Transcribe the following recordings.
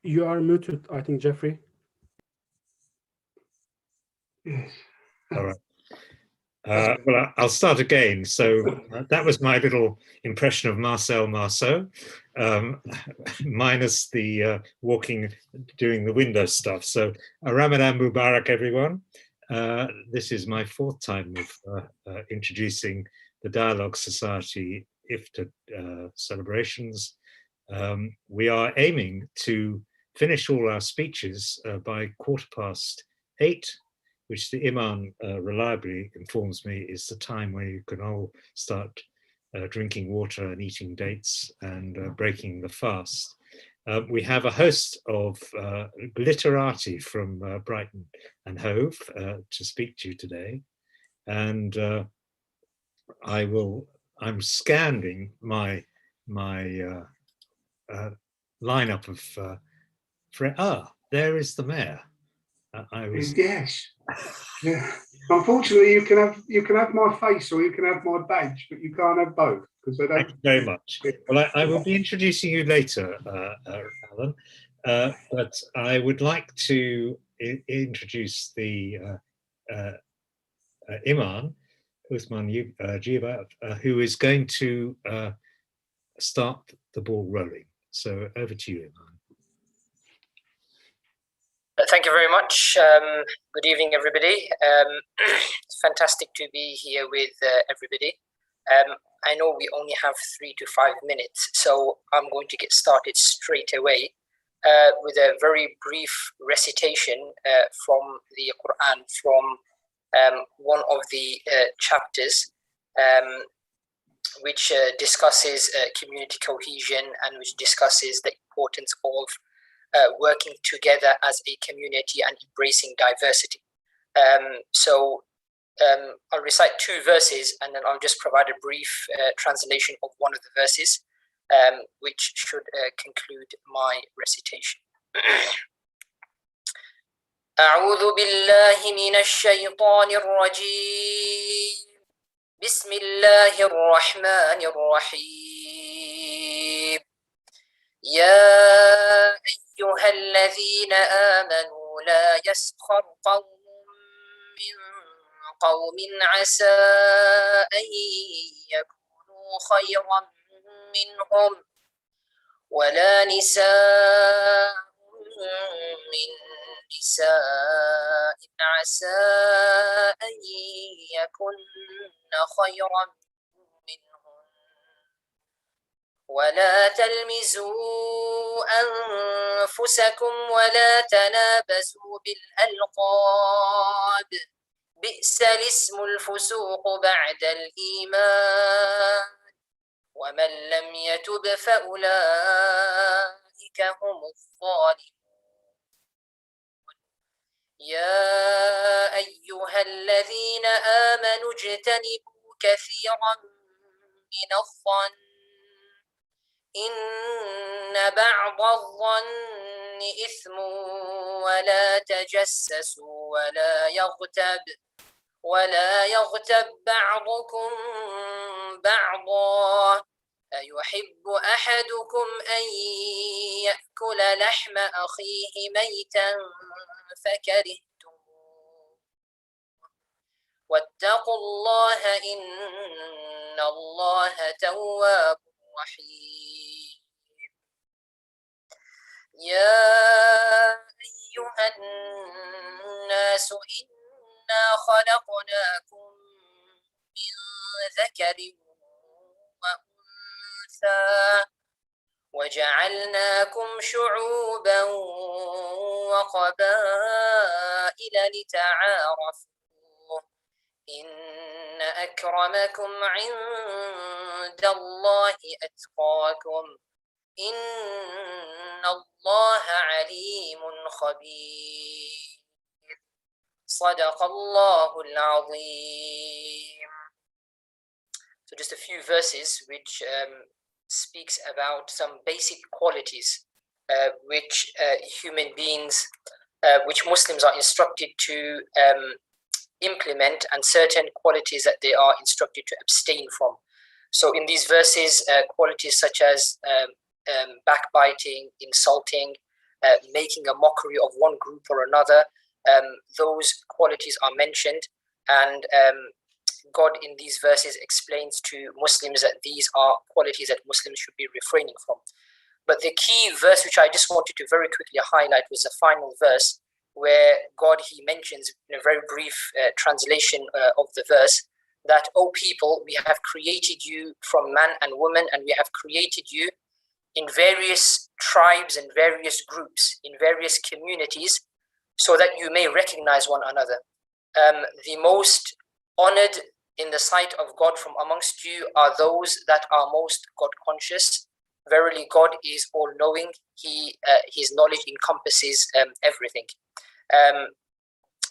You are muted, I think, Jeffrey. Yes. All right. Well, I'll start again. So that was my little impression of Marcel Marceau, minus the walking, doing the window stuff. So Ramadan Mubarak, everyone. This is my fourth time of introducing the Dialogue Society IFTA celebrations. We are aiming to finish all our speeches by 8:15, which the Imam reliably informs me is the time where you can all start drinking water and eating dates and breaking the fast. We have a host of literati from Brighton and Hove to speak to you today. And I'm scanning my lineup of there is the mayor. Yes. Yeah. Unfortunately, you can have my face or you can have my badge, but you can't have both because they don't. Thank you very much. Well, I will be introducing you later, Alan, but I would like to introduce the Imam, Uthman Jiba, who is going to start the ball rolling. So over to you, Imam. Thank you very much. Good evening, everybody. It's fantastic to be here with everybody. I know we only have 3 to 5 minutes, so I'm going to get started straight away with a very brief recitation from the Quran, from one of the chapters, which discusses community cohesion and which discusses the importance of working together as a community and embracing diversity. I'll recite 2 verses and then I'll just provide a brief translation of one of the verses, which should conclude my recitation. أعوذ بالله من الشيطان الرجيم بسم الله الرحمن الرحيم يا أيها الذين آمنوا لا يسخر قوم من قوم عسى أن يكونوا خيرا منهم ولا نساء من نساء عسى أن يكن خيرا منهن ولا تلمزوا أنفسكم ولا تنابزوا بالألقاب بئس الاسم الفسوق بعد الإيمان ومن لم يتب فأولئك هم الظالمون يا أيها الذين آمنوا اجتنبوا كثيرا من الظن إن بعض الظن إثم ولا تجسسوا ولا يغتب بعضكم بعضا أيحب أحدكم أن يأكل لحم أخيه ميتا فكرهتموه واتقوا الله إن الله تواب رحيم يا أيها الناس إنا خلقناكم من ذكر وأنثى وجعلناكم شعوبا وقبائل لتعارفوا إن أكرمكم عند الله أتقاكم إن الله عليم خبير صدق الله العظيم. So just a few verses which speaks about some basic qualities which human beings, which Muslims are instructed to implement, and certain qualities that they are instructed to abstain from. So in these verses, qualities such as backbiting, insulting, making a mockery of one group or another, those qualities are mentioned, and God in these verses explains to Muslims that these are qualities that Muslims should be refraining from. But the key verse which I just wanted to very quickly highlight was the final verse, where God, he mentions in a very brief translation of the verse that, "O people, we have created you from man and woman, and we have created you in various tribes and various groups, in various communities, so that you may recognize one another. The most honored in the sight of God from amongst you are those that are most God conscious. Verily, God is all-knowing. His knowledge encompasses everything."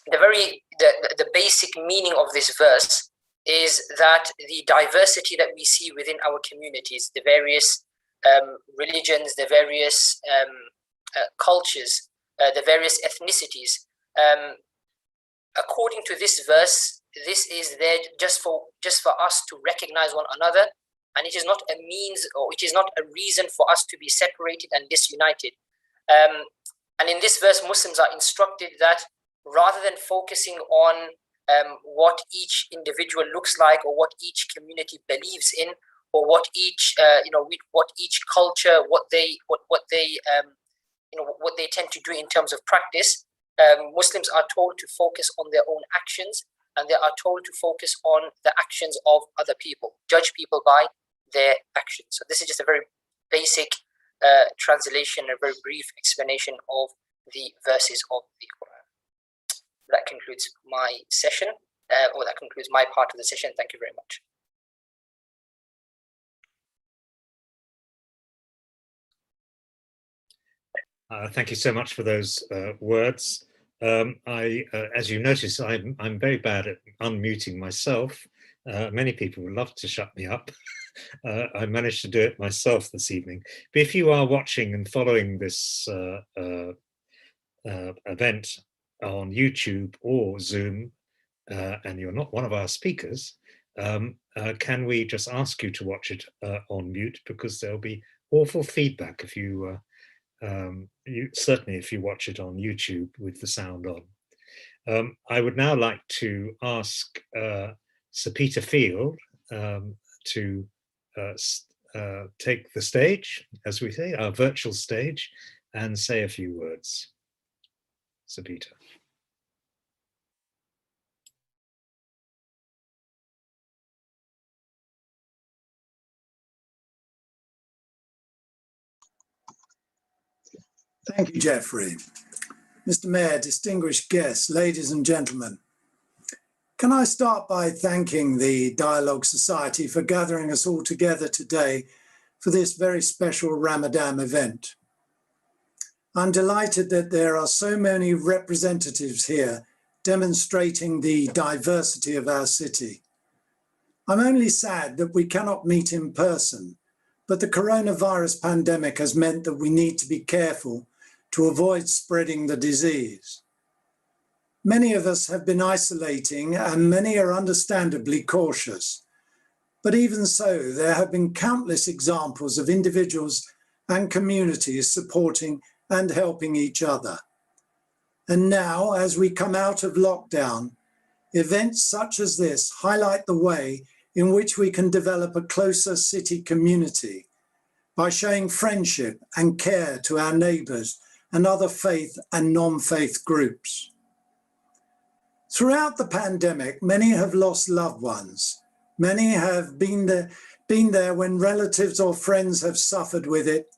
The basic meaning of this verse is that the diversity that we see within our communities, the various religions, the various cultures, the various ethnicities, according to this verse, this is there just for us to recognize one another, and it is not a means, or it is not a reason for us to be separated and disunited. And in this verse, Muslims are instructed that rather than focusing on what each individual looks like, or what each community believes in, or what each what each culture, what they tend to do in terms of practice, Muslims are told to focus on their own actions, and they are told to focus on the actions of other people, judge people by their actions. So this is just a very basic translation, a very brief explanation of the verses of the Quran. That concludes my session, or that concludes my part of the session. Thank you very much. Thank you so much for those words. As you notice, I'm very bad at unmuting myself. Many people would love to shut me up. I managed to do it myself this evening. But if you are watching and following this event on YouTube or Zoom, and you're not one of our speakers, can we just ask you to watch it on mute, because there'll be awful feedback if you certainly if you watch it on YouTube with the sound on. I would now like to ask Sir Peter Field to take the stage, as we say, our virtual stage, and say a few words. Sir Peter. Thank you, Geoffrey. Mr. Mayor, distinguished guests, ladies and gentlemen, can I start by thanking the Dialogue Society for gathering us all together today for this very special Ramadan event. I'm delighted that there are so many representatives here demonstrating the diversity of our city. I'm only sad that we cannot meet in person, but the coronavirus pandemic has meant that we need to be careful to avoid spreading the disease. Many of us have been isolating, and many are understandably cautious. But even so, there have been countless examples of individuals and communities supporting and helping each other. And now, as we come out of lockdown, events such as this highlight the way in which we can develop a closer city community by showing friendship and care to our neighbours and other faith and non-faith groups. Throughout the pandemic, many have lost loved ones. Many have been there when relatives or friends have suffered with it.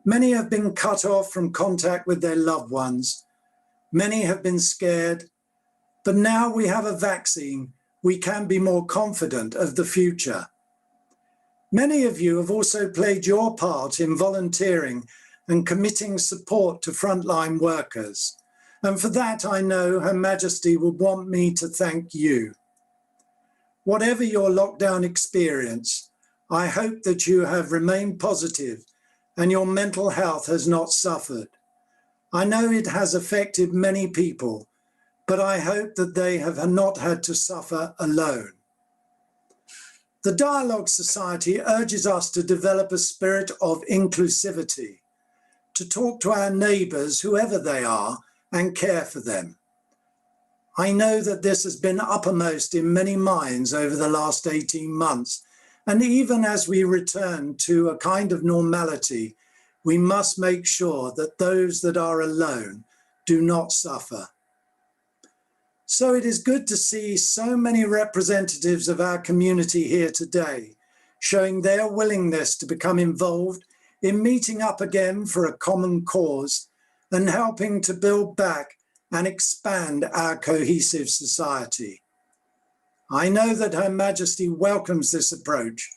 Many have been cut off from contact with their loved ones, Many have been scared, but now we have a vaccine, we can be more confident of the future. Many of you have also played your part in volunteering and committing support to frontline workers. And for that, I know Her Majesty would want me to thank you. Whatever your lockdown experience, I hope that you have remained positive and your mental health has not suffered. I know it has affected many people, but I hope that they have not had to suffer alone. The Dialogue Society urges us to develop a spirit of inclusivity, to talk to our neighbours, whoever they are, and care for them. I know that this has been uppermost in many minds over the last 18 months, and even as we return to a kind of normality, we must make sure that those that are alone do not suffer. So it is good to see so many representatives of our community here today, showing their willingness to become involved in meeting up again for a common cause and helping to build back and expand our cohesive society. I know that Her Majesty welcomes this approach,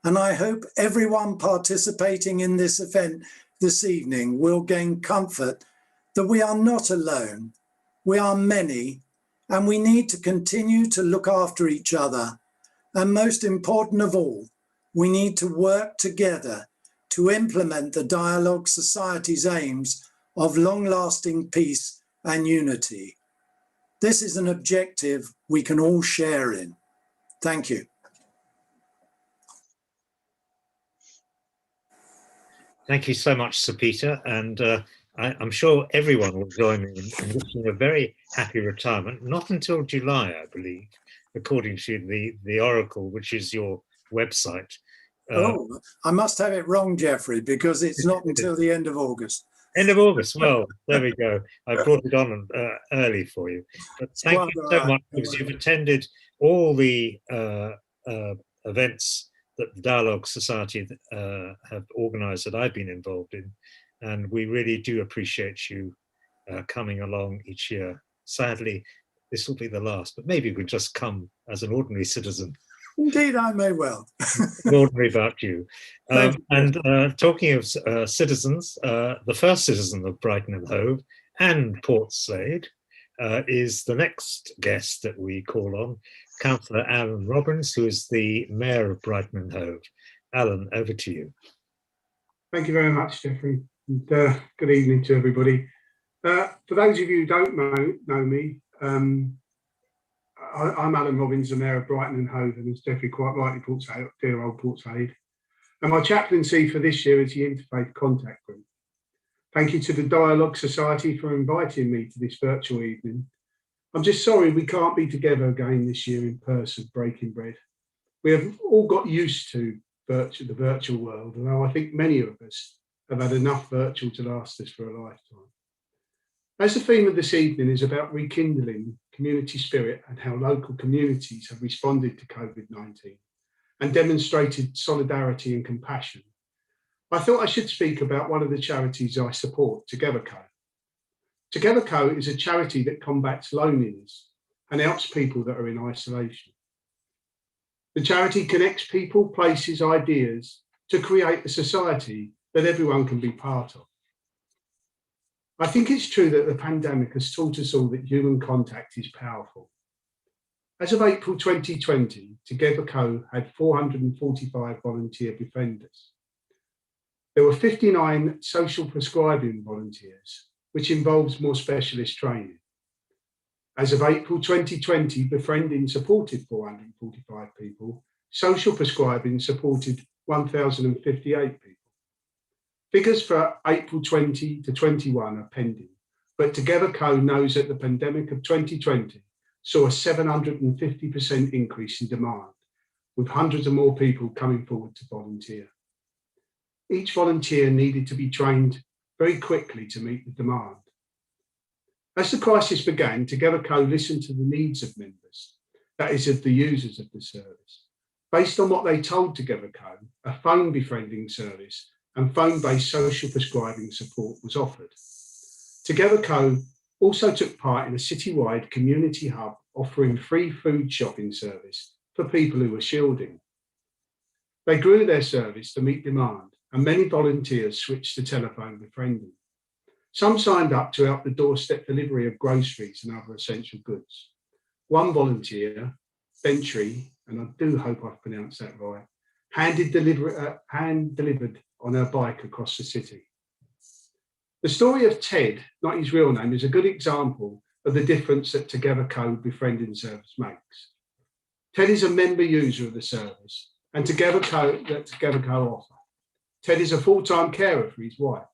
and I hope everyone participating in this event this evening will gain comfort that we are not alone, we are many, and we need to continue to look after each other. And most important of all, we need to work together to implement the Dialogue Society's aims of long-lasting peace and unity. This is an objective we can all share in. Thank you. Thank you so much, Sir Peter, and I'm sure everyone will join me in wishing a very happy retirement, not until July, I believe, according to the Oracle, which is your website. Oh, I must have it wrong, Jeffrey, because it's not until the end of August. End of August. Well, there we go. I brought it on early for you. But thank you so much, because you've attended all the events that the Dialogue Society have organised that I've been involved in. And we really do appreciate you coming along each year. Sadly, this will be the last, but maybe you could just come as an ordinary citizen. Indeed, I may well. Ordinary about you. And talking of citizens, the first citizen of Brighton and Hove and Portslade is the next guest that we call on, Councillor Alan Robbins, who is the Mayor of Brighton and Hove. Alan, over to you. Thank you very much, Jeffrey. And, good evening to everybody. For those of you who don't know me, I'm Alan Robbins, the Mayor of Brighton and Hove, and as Jeffrey quite rightly points out, dear old Portslade. And my chaplaincy for this year is the Interfaith Contact Group. Thank you to the Dialogue Society for inviting me to this virtual evening. I'm just sorry we can't be together again this year in person, breaking bread. We have all got used to the virtual world, although I think many of us have had enough virtual to last us for a lifetime. As the theme of this evening is about rekindling community spirit and how local communities have responded to COVID-19 and demonstrated solidarity and compassion, I thought I should speak about one of the charities I support, Together Co. Together Co is a charity that combats loneliness and helps people that are in isolation. The charity connects people, places, ideas to create a society that everyone can be part of. I think it's true that the pandemic has taught us all that human contact is powerful. As of April 2020, Together Co had 445 volunteer befrienders. There were 59 social prescribing volunteers, which involves more specialist training. As of April 2020, befriending supported 445 people, social prescribing supported 1,058 people. Figures for April 20 to 21 are pending, but Together Co knows that the pandemic of 2020 saw a 750% increase in demand, with hundreds of more people coming forward to volunteer. Each volunteer needed to be trained very quickly to meet the demand. As the crisis began, Together Co listened to the needs of members, that is, of the users of the service. Based on what they told Together Co, a phone befriending service and phone-based social prescribing support was offered. Together Co also took part in a citywide community hub offering free food shopping service for people who were shielding. They grew their service to meet demand, and many volunteers switched to telephone befriending. Some signed up to help the doorstep delivery of groceries and other essential goods. One volunteer, Bentry, and I do hope I've pronounced that right, hand delivered on her bike across the city. The story of Ted, not his real name, is a good example of the difference that Together Co befriending service makes. Ted is a member user of the service and Together Co offer. Ted is a full-time carer for his wife.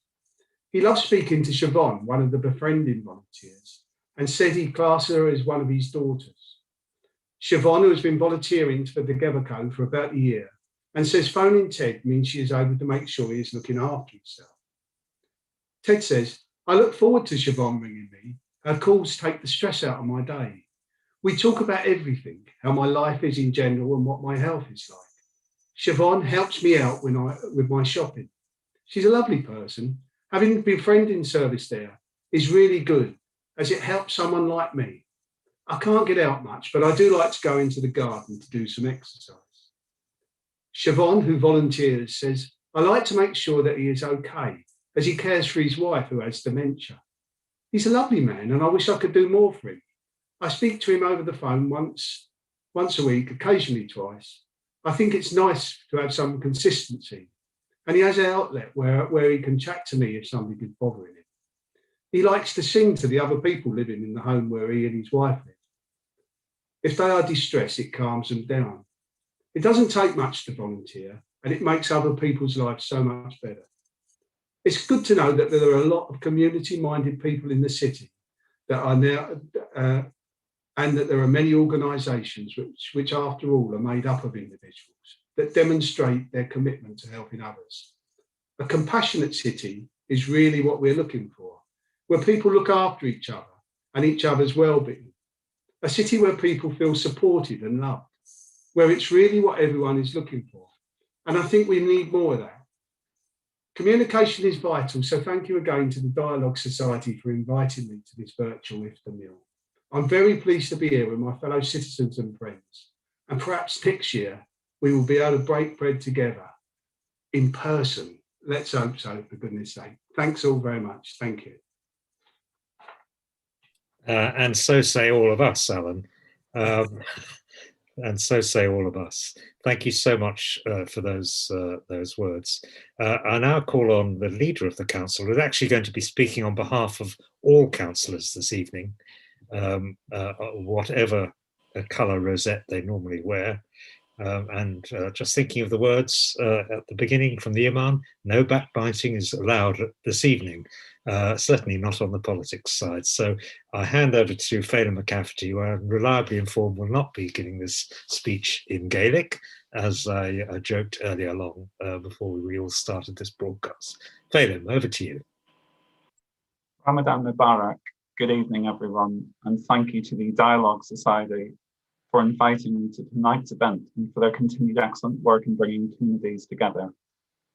He loves speaking to Siobhan, one of the befriending volunteers, and said he classes her as one of his daughters. Siobhan, who has been volunteering for Together Co for about a year, and says phoning Ted means she is able to make sure he is looking after himself. Ted says, I look forward to Siobhan ringing me. Her calls take the stress out of my day. We talk about everything, how my life is in general and what my health is like. Siobhan helps me out with my shopping. She's a lovely person. Having befriending service there is really good as it helps someone like me. I can't get out much, but I do like to go into the garden to do some exercise. Siobhan, who volunteers, says, I like to make sure that he is okay as he cares for his wife who has dementia. He's a lovely man and I wish I could do more for him. I speak to him over the phone once a week, occasionally twice. I think it's nice to have some consistency. And he has an outlet where he can chat to me if somebody is bothering him. He likes to sing to the other people living in the home where he and his wife live. If they are distressed, it calms them down. It doesn't take much to volunteer, and it makes other people's lives so much better. It's good to know that there are a lot of community-minded people in the city that are now, and that there are many organisations which, after all, are made up of individuals that demonstrate their commitment to helping others. A compassionate city is really what we're looking for, where people look after each other and each other's well-being. A city where people feel supported and loved, where it's really what everyone is looking for. And I think we need more of that. Communication is vital, so thank you again to the Dialogue Society for inviting me to this virtual iftar meal. I'm very pleased to be here with my fellow citizens and friends, and perhaps next year we will be able to break bread together in person. Let's hope so, for goodness sake. Thanks all very much. Thank you. And so say all of us, Alan. And so say all of us. Thank you so much for those words. I now call on the leader of the council, who's actually going to be speaking on behalf of all councillors this evening, whatever colour rosette they normally wear. And just thinking of the words at the beginning from the Imam, no backbiting is allowed this evening, certainly not on the politics side. So I hand over to Phelim McCafferty, who I'm reliably informed will not be giving this speech in Gaelic, as I joked earlier along before we all started this broadcast. Phelim, over to you. Ramadan Mubarak. Good evening, everyone, and thank you to the Dialogue Society for inviting me to tonight's event and for their continued excellent work in bringing communities together.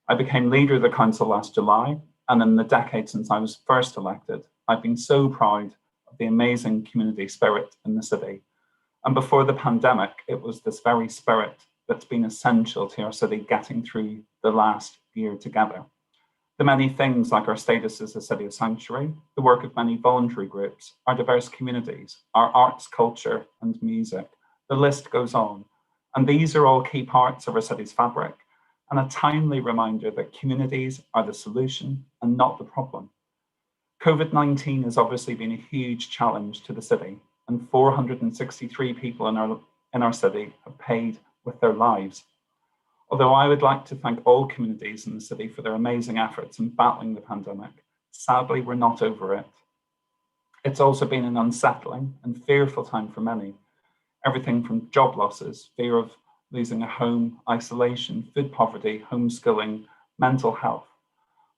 I became leader of the council last July, and in the decade since I was first elected, I've been so proud of the amazing community spirit in the city. And before the pandemic, it was this very spirit that's been essential to our city getting through the last year together. The many things like our status as a city of sanctuary, the work of many voluntary groups, our diverse communities, our arts, culture, and music. The list goes on, and these are all key parts of our city's fabric, and a timely reminder that communities are the solution and not the problem. COVID-19 has obviously been a huge challenge to the city, and 463 people in our city have paid with their lives. Although I would like to thank all communities in the city for their amazing efforts in battling the pandemic, sadly we're not over it. It's also been an unsettling and fearful time for many. Everything from job losses, fear of losing a home, isolation, food poverty, homeschooling, mental health.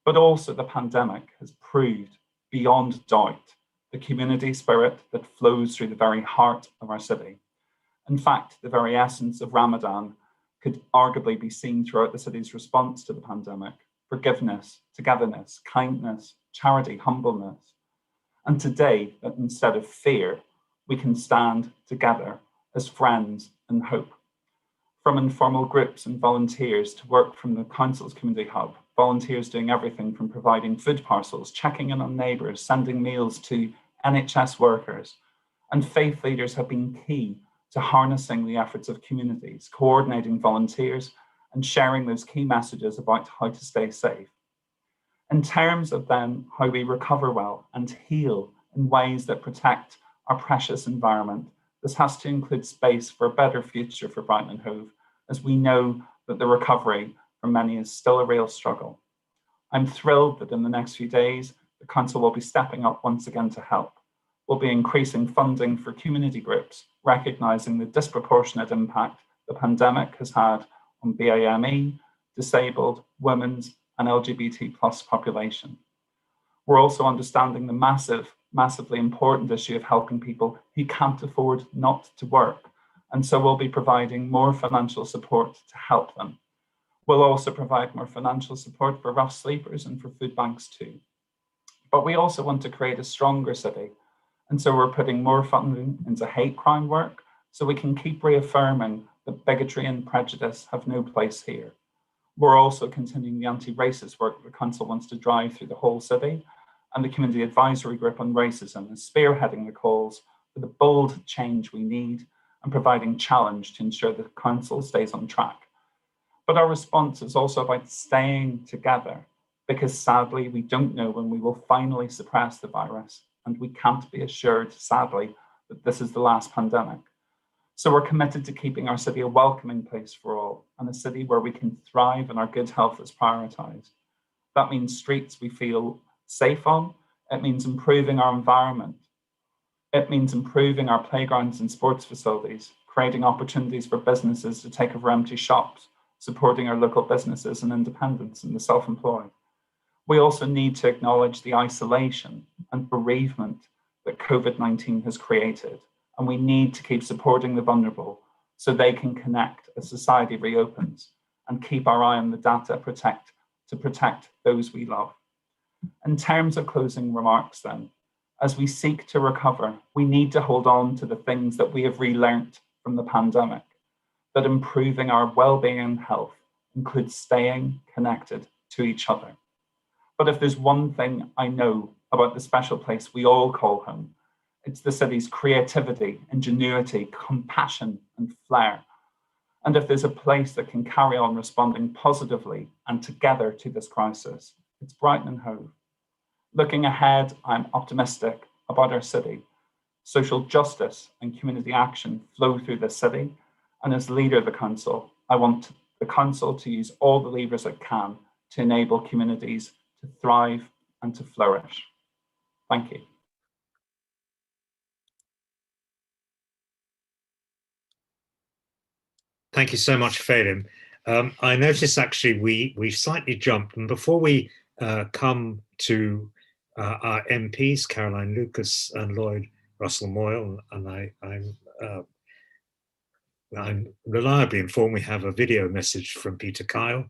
But also the pandemic has proved beyond doubt the community spirit that flows through the very heart of our city. In fact, the very essence of Ramadan could arguably be seen throughout the city's response to the pandemic: forgiveness, togetherness, kindness, charity, humbleness. and today that instead of fear, we can stand together as friends and hope. From informal groups and volunteers to work from the council's community hub, volunteers doing everything from providing food parcels, checking in on neighbours, sending meals to NHS workers, and faith leaders have been key to harnessing the efforts of communities, coordinating volunteers and sharing those key messages about how to stay safe. In terms of then how we recover well and heal in ways that protect our precious environment, this has to include space for a better future for Brighton and Hove, as we know that the recovery for many is still a real struggle. I'm thrilled that in the next few days, the council will be stepping up once again to help. We'll be increasing funding for community groups, recognising the disproportionate impact the pandemic has had on BAME, disabled, women's and LGBT+ population. We're also understanding the massively important issue of helping people who can't afford not to work. And so we'll be providing more financial support to help them. We'll also provide more financial support for rough sleepers and for food banks too. But we also want to create a stronger city. And so we're putting more funding into hate crime work so we can keep reaffirming that bigotry and prejudice have no place here. We're also continuing the anti-racist work the council wants to drive through the whole city, and the Community Advisory Group on Racism is spearheading the calls for the bold change we need and providing challenge to ensure the council stays on track. But our response is also about staying together, because sadly, we don't know when we will finally suppress the virus, and we can't be assured, sadly, that this is the last pandemic. So we're committed to keeping our city a welcoming place for all, and a city where we can thrive and our good health is prioritised. That means streets we feel safe on. It means improving our environment. It means improving our playgrounds and sports facilities, creating opportunities for businesses to take over empty shops, supporting our local businesses and independents and the self-employed. We also need to acknowledge the isolation and bereavement that COVID-19 has created, and we need to keep supporting the vulnerable so they can connect as society reopens, and keep our eye on the data to protect those we love. In terms of closing remarks then, as we seek to recover, we need to hold on to the things that we have relearnt from the pandemic, that improving our well-being and health includes staying connected to each other. But if there's one thing I know about the special place we all call home, it's the city's creativity, ingenuity, compassion, and flair. And if there's a place that can carry on responding positively and together to this crisis, it's Brighton and Hove. Looking ahead, I'm optimistic about our city. Social justice and community action flow through the city. And as leader of the council, I want the council to use all the levers it can to enable communities to thrive and to flourish. Thank you. Thank you so much, Phelim. I noticed actually we slightly jumped, and before we come to our MPs, Caroline Lucas and Lloyd Russell Moyle, and I'm reliably informed we have a video message from Peter Kyle.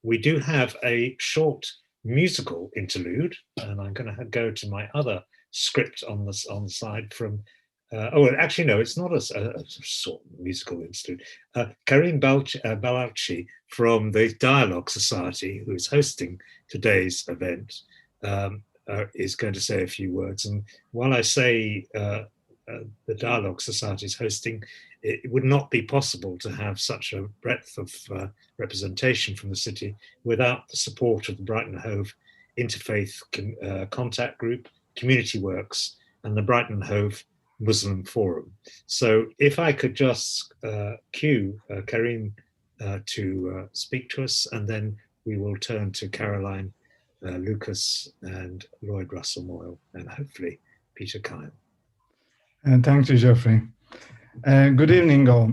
We do have a short musical interlude, and I'm going to go to my other script on the side from. Oh, actually, no, it's not a sort of musical interlude. Karim Balauchi from the Dialogue Society, who is hosting today's event, is going to say a few words. And while I say the Dialogue Society is hosting, it would not be possible to have such a breadth of representation from the city without the support of the Brighton and Hove Interfaith Contact Group, Community Works, and the Brighton and Hove Muslim Forum. So if I could just cue Karim to speak to us, and then we will turn to Caroline Lucas and Lloyd Russell Moyle, and hopefully Peter Kyle. And thank you, Geoffrey. Good evening, all.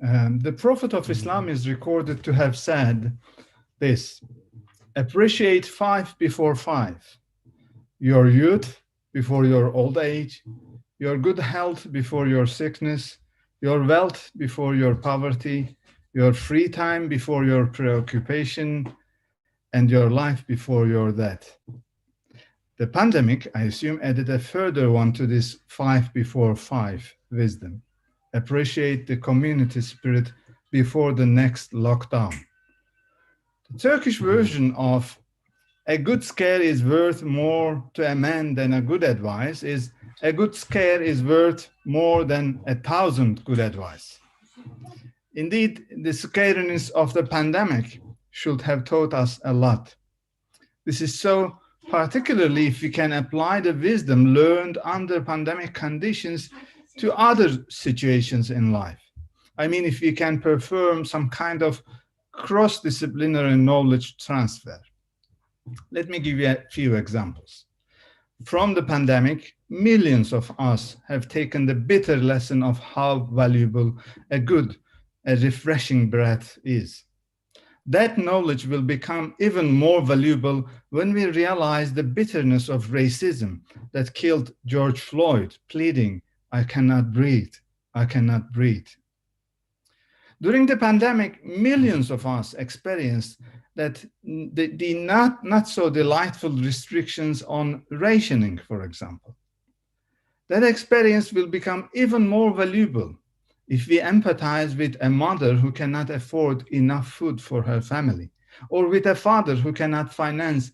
The Prophet of Islam is recorded to have said this: appreciate 5 before 5, your youth before your old age, your good health before your sickness, your wealth before your poverty, your free time before your preoccupation, and your life before your death. The pandemic, I assume, added a further one to this 5 before 5 wisdom. Appreciate the community spirit before the next lockdown. The Turkish version of a good scare is worth more to a man than a good advice is a good scare is worth more than 1,000 good advice. Indeed, the scariness of the pandemic should have taught us a lot. This is so particularly if we can apply the wisdom learned under pandemic conditions to other situations in life. I mean, if we can perform some kind of cross-disciplinary knowledge transfer. Let me give you a few examples. From the pandemic, millions of us have taken the bitter lesson of how valuable a refreshing breath is. That knowledge will become even more valuable when we realize the bitterness of racism that killed George Floyd, pleading, "I cannot breathe, I cannot breathe." During the pandemic, millions of us experienced that the not so delightful restrictions on rationing, for example. That experience will become even more valuable if we empathize with a mother who cannot afford enough food for her family, or with a father who cannot finance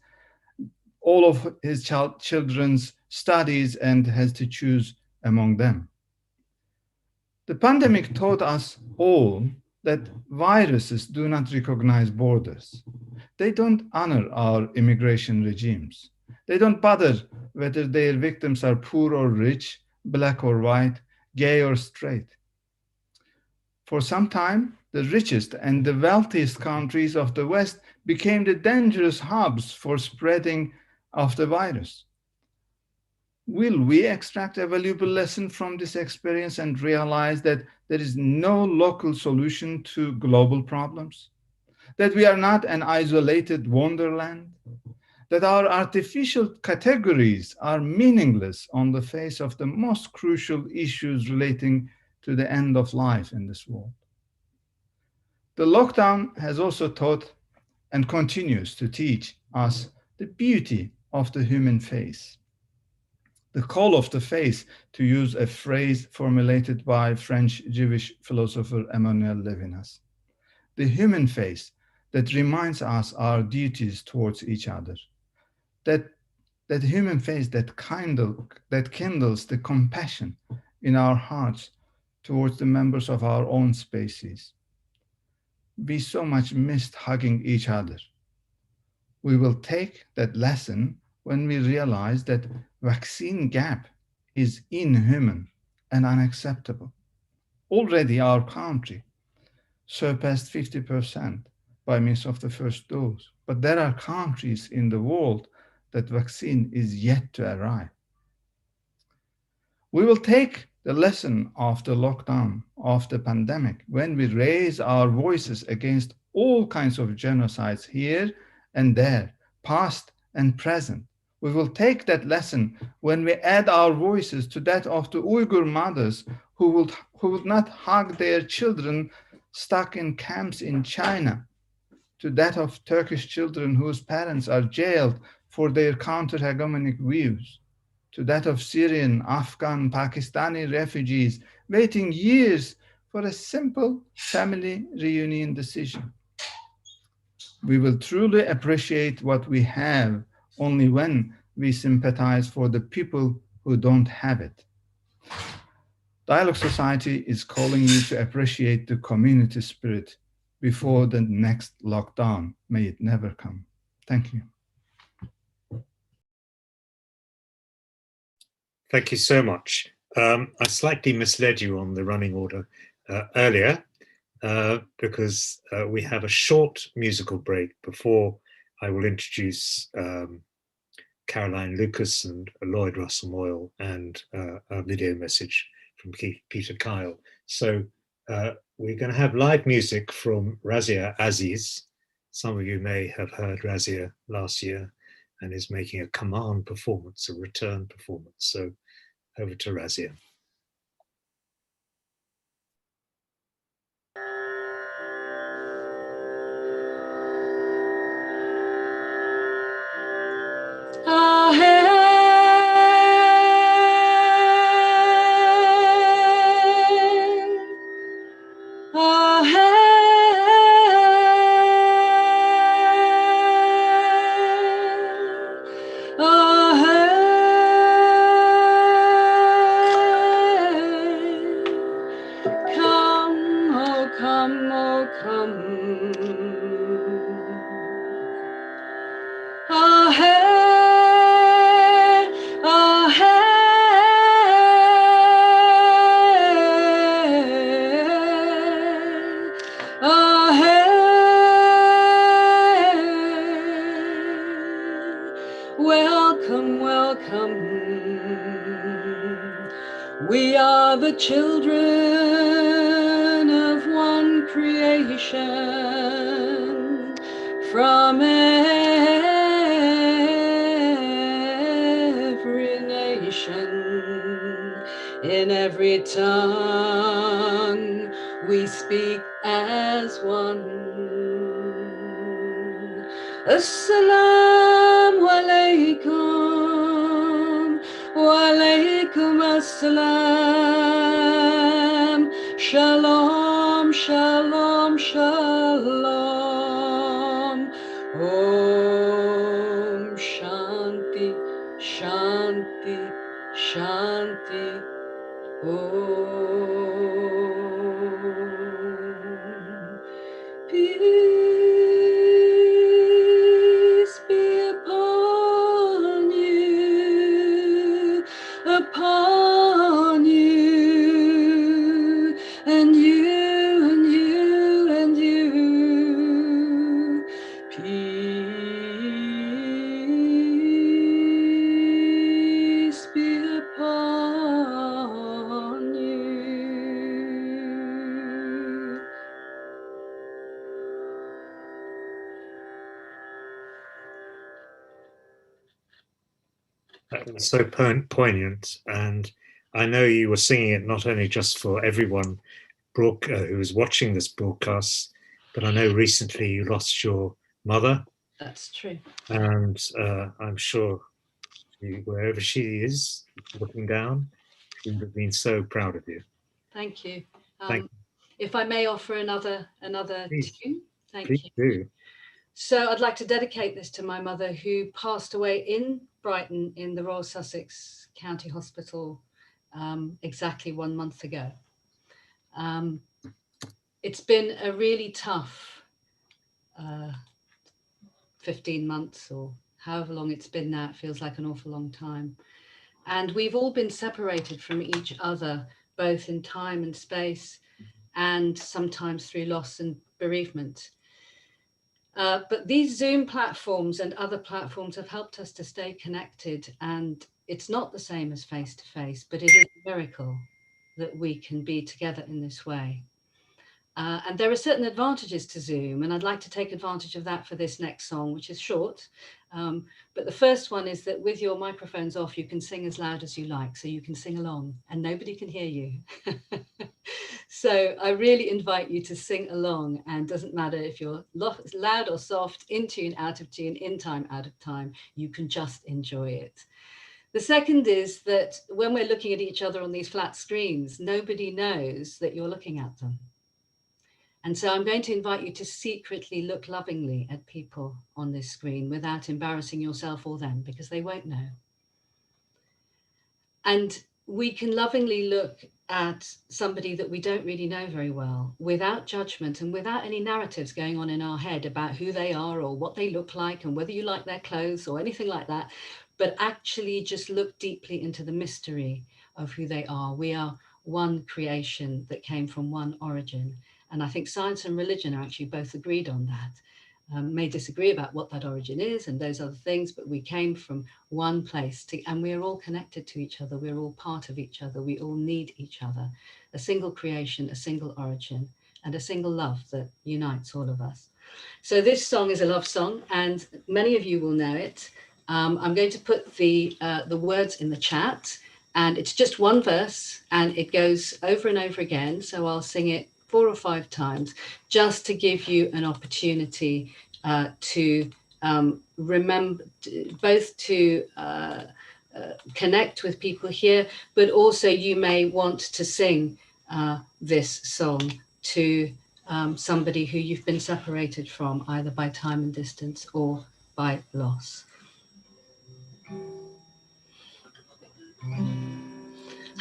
all of his children's studies and has to choose among them. The pandemic taught us all that viruses do not recognize borders. They don't honor our immigration regimes. They don't bother whether their victims are poor or rich, black or white, gay or straight. For some time, the richest and the wealthiest countries of the West became the dangerous hubs for spreading of the virus. Will we extract a valuable lesson from this experience and realize that there is no local solution to global problems? That we are not an isolated wonderland? That our artificial categories are meaningless on the face of the most crucial issues relating to the end of life in this world? The lockdown has also taught and continues to teach us the beauty of the human face. The call of the face, to use a phrase formulated by French Jewish philosopher Emmanuel Levinas. The human face that reminds us our duties towards each other. That human face that kindles the compassion in our hearts towards the members of our own species. We so much missed hugging each other. We will take that lesson when we realize that vaccine gap is inhuman and unacceptable. Already our country surpassed 50% by means of the first dose, but there are countries in the world that vaccine is yet to arrive. We will take the lesson of the lockdown, of the pandemic, when we raise our voices against all kinds of genocides here and there, past and present. We will take that lesson when we add our voices to that of the Uyghur mothers who would not hug their children stuck in camps in China, to that of Turkish children whose parents are jailed for their counter-hegemonic views, to that of Syrian, Afghan, Pakistani refugees waiting years for a simple family reunion decision. We will truly appreciate what we have only when we sympathize for the people who don't have it. Dialogue Society is calling you to appreciate the community spirit before the next lockdown. May it never come. Thank you. Thank you so much. I slightly misled you on the running order earlier because we have a short musical break before I will introduce Caroline Lucas and Lloyd Russell Moyle and a video message from Peter Kyle. So we're going to have live music from Razia Aziz. Some of you may have heard Razia last year and is making a command performance, a return performance. So over to Razia. Ahe welcome, welcome. We are the children of one creation, from every nation, in every tongue we speak as one. Assalamu alaikum, wa alaikum assalam. Shalom, shalom, shalom. Om Shanti, Shanti, Shanti. Om. Peace be upon you, upon you, and you, and you, and you. Peace be upon you. That was so poignant, and I know you were singing it not only just for everyone who was watching this broadcast, but I know recently you lost your mother. That's true. And I'm sure wherever she is looking down, she would have been so proud of you. Thank you. Thank you. If I may offer another Please. tune. Thank Please you. do. So I'd like to dedicate this to my mother, who passed away in Brighton in the Royal Sussex County Hospital exactly 1 month ago. It's been a really tough 15 months, or however long it's been now. It feels like an awful long time. And we've all been separated from each other, both in time and space, and sometimes through loss and bereavement. But these Zoom platforms and other platforms have helped us to stay connected, and it's not the same as face-to-face, but it is a miracle that we can be together in this way. And there are certain advantages to Zoom, and I'd like to take advantage of that for this next song, which is short. But the first one is that with your microphones off, you can sing as loud as you like, so you can sing along and nobody can hear you. So I really invite you to sing along, and doesn't matter if you're loud or soft, in tune, out of tune, in time, out of time, you can just enjoy it. The second is that when we're looking at each other on these flat screens, nobody knows that you're looking at them. And so I'm going to invite you to secretly look lovingly at people on this screen without embarrassing yourself or them, because they won't know. And we can lovingly look at somebody that we don't really know very well, without judgment and without any narratives going on in our head about who they are or what they look like and whether you like their clothes or anything like that, but actually just look deeply into the mystery of who they are. We are one creation that came from one origin. And I think science and religion are actually both agreed on that. May disagree about what that origin is and those other things, but we came from one place and we're all connected to each other. We're all part of each other. We all need each other. A single creation, a single origin, and a single love that unites all of us. So this song is a love song, and many of you will know it. I'm going to put the words in the chat, and it's just one verse and it goes over and over again. So I'll sing it 4 or 5 times, just to give you an opportunity to remember, both to connect with people here, but also you may want to sing this song to somebody who you've been separated from, either by time and distance or by loss.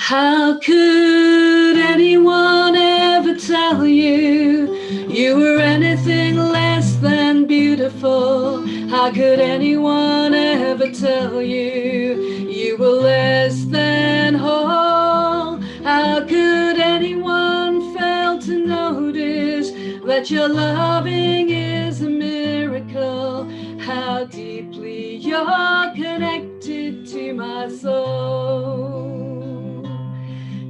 How could anyone ever tell you you were anything less than beautiful? How could anyone ever tell you you were less than whole? How could anyone fail to notice that your loving is a miracle? How deeply you're connected to my soul.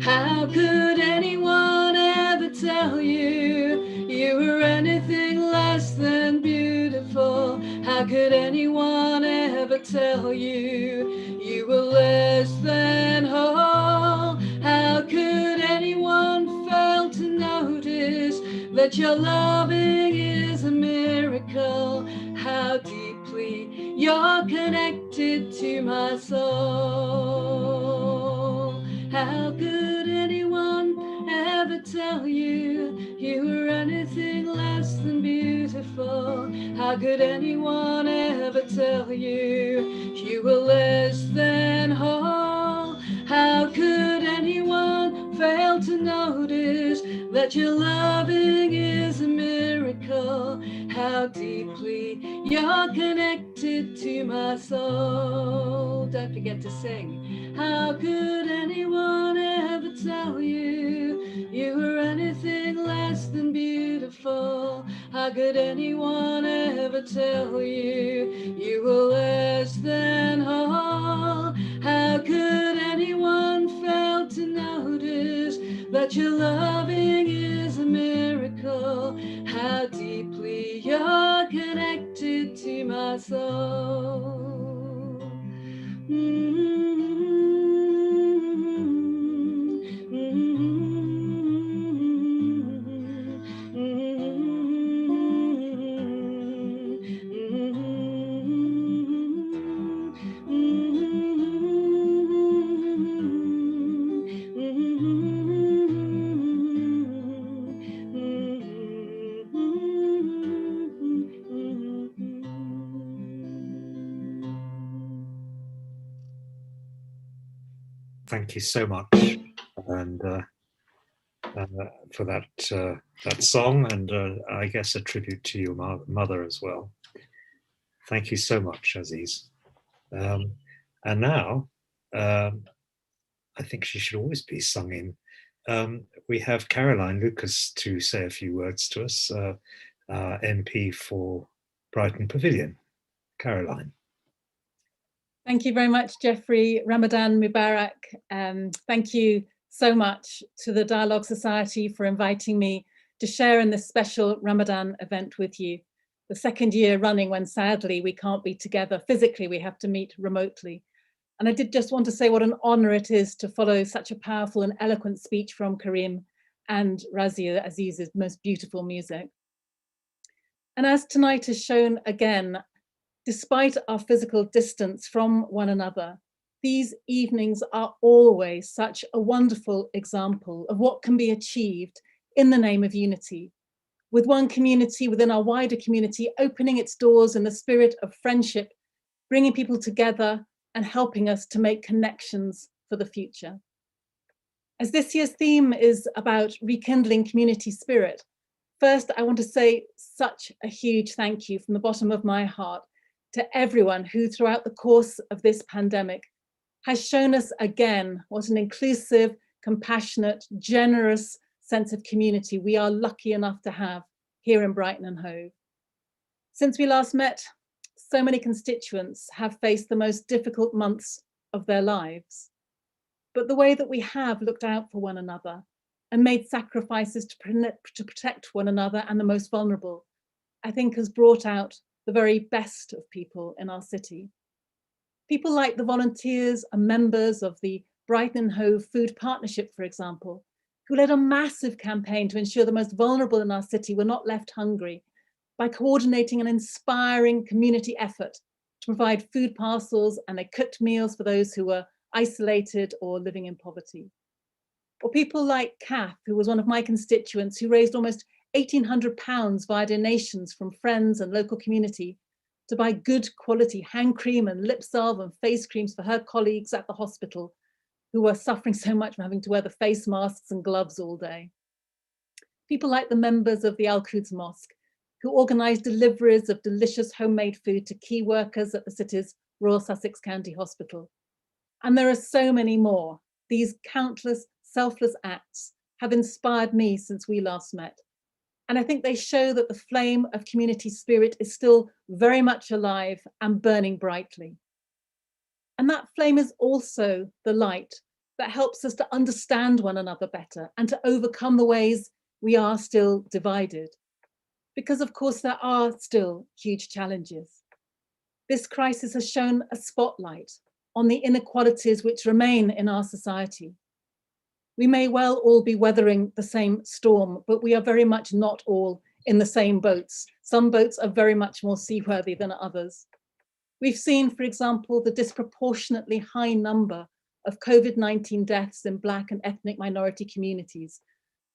How could anyone ever tell you you were anything less than beautiful? How could anyone ever tell you you were less than whole? How could anyone fail to notice that your loving is a miracle? How deeply you're connected to my soul. How could anyone ever tell you you were anything less than beautiful? How could anyone ever tell you you were less than whole? How could anyone fail to notice that your loving is a miracle? How deeply you're connected to my soul. Don't forget to sing. How could anyone ever tell you you were anything less than beautiful? How could anyone ever tell you you were less than whole? How could anyone fail to notice that your loving is a miracle? How deeply you're connected to my soul. Thank you so much, and for that song, and I guess a tribute to your mother as well. Thank you so much, Aziz. And now, I think she should always be sung in. We have Caroline Lucas to say a few words to us, MP for Brighton Pavilion. Caroline. Thank you very much, Jeffrey. Ramadan Mubarak. Thank you so much to the Dialogue Society for inviting me to share in this special Ramadan event with you. The second year running when sadly we can't be together physically, we have to meet remotely. And I did just want to say what an honor it is to follow such a powerful and eloquent speech from Karim and Razia Aziz's most beautiful music. And as tonight has shown again, despite our physical distance from one another, these evenings are always such a wonderful example of what can be achieved in the name of unity, with one community within our wider community opening its doors in the spirit of friendship, bringing people together and helping us to make connections for the future. As this year's theme is about rekindling community spirit, first I want to say such a huge thank you from the bottom of my heart to everyone who throughout the course of this pandemic has shown us again what an inclusive, compassionate, generous sense of community we are lucky enough to have here in Brighton and Hove. Since we last met, so many constituents have faced the most difficult months of their lives. But the way that we have looked out for one another and made sacrifices to protect one another and the most vulnerable, I think has brought out the very best of people in our city. People like the volunteers and members of the Brighton and Hove Food Partnership, for example, who led a massive campaign to ensure the most vulnerable in our city were not left hungry by coordinating an inspiring community effort to provide food parcels and they cooked meals for those who were isolated or living in poverty. Or people like Kath, who was one of my constituents, who raised almost £1,800 via donations from friends and local community to buy good quality hand cream and lip salve and face creams for her colleagues at the hospital who were suffering so much from having to wear the face masks and gloves all day. People like the members of the Al-Quds Mosque who organised deliveries of delicious homemade food to key workers at the city's Royal Sussex County Hospital. And there are so many more. These countless selfless acts have inspired me since we last met. And I think they show that the flame of community spirit is still very much alive and burning brightly. And that flame is also the light that helps us to understand one another better and to overcome the ways we are still divided. Because of course there are still huge challenges. This crisis has shone a spotlight on the inequalities which remain in our society. We may well all be weathering the same storm, but we are very much not all in the same boats. Some boats are very much more seaworthy than others. We've seen, for example, the disproportionately high number of COVID-19 deaths in Black and ethnic minority communities,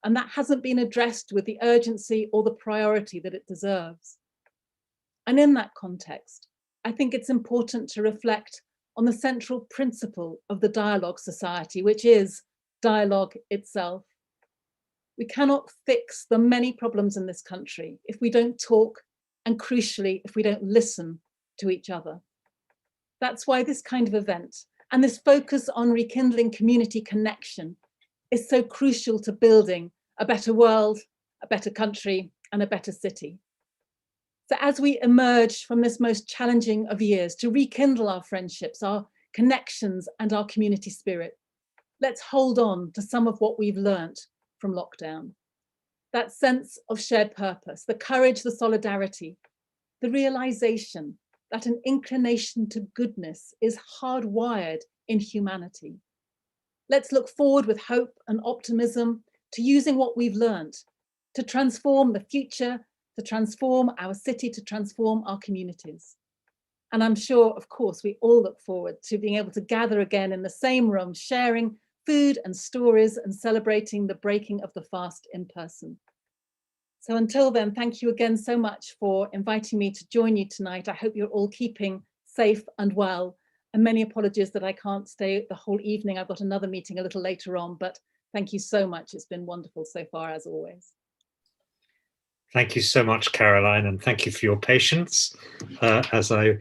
and that hasn't been addressed with the urgency or the priority that it deserves. And in that context, I think it's important to reflect on the central principle of the Dialogue Society, which is dialogue itself. We cannot fix the many problems in this country if we don't talk, and crucially, if we don't listen to each other. That's why this kind of event and this focus on rekindling community connection is so crucial to building a better world, a better country, and a better city. So as we emerge from this most challenging of years to rekindle our friendships, our connections, and our community spirit, let's hold on to some of what we've learnt from lockdown. That sense of shared purpose, the courage, the solidarity, the realization that an inclination to goodness is hardwired in humanity. Let's look forward with hope and optimism to using what we've learnt to transform the future, to transform our city, to transform our communities. And I'm sure, of course, we all look forward to being able to gather again in the same room, sharing food and stories and celebrating the breaking of the fast in person. So until then, thank you again so much for inviting me to join you tonight. I hope you're all keeping safe and well, and many apologies that I can't stay the whole evening. I've got another meeting a little later on, but thank you so much. It's been wonderful so far, as always. Thank you so much, Caroline, and thank you for your patience as I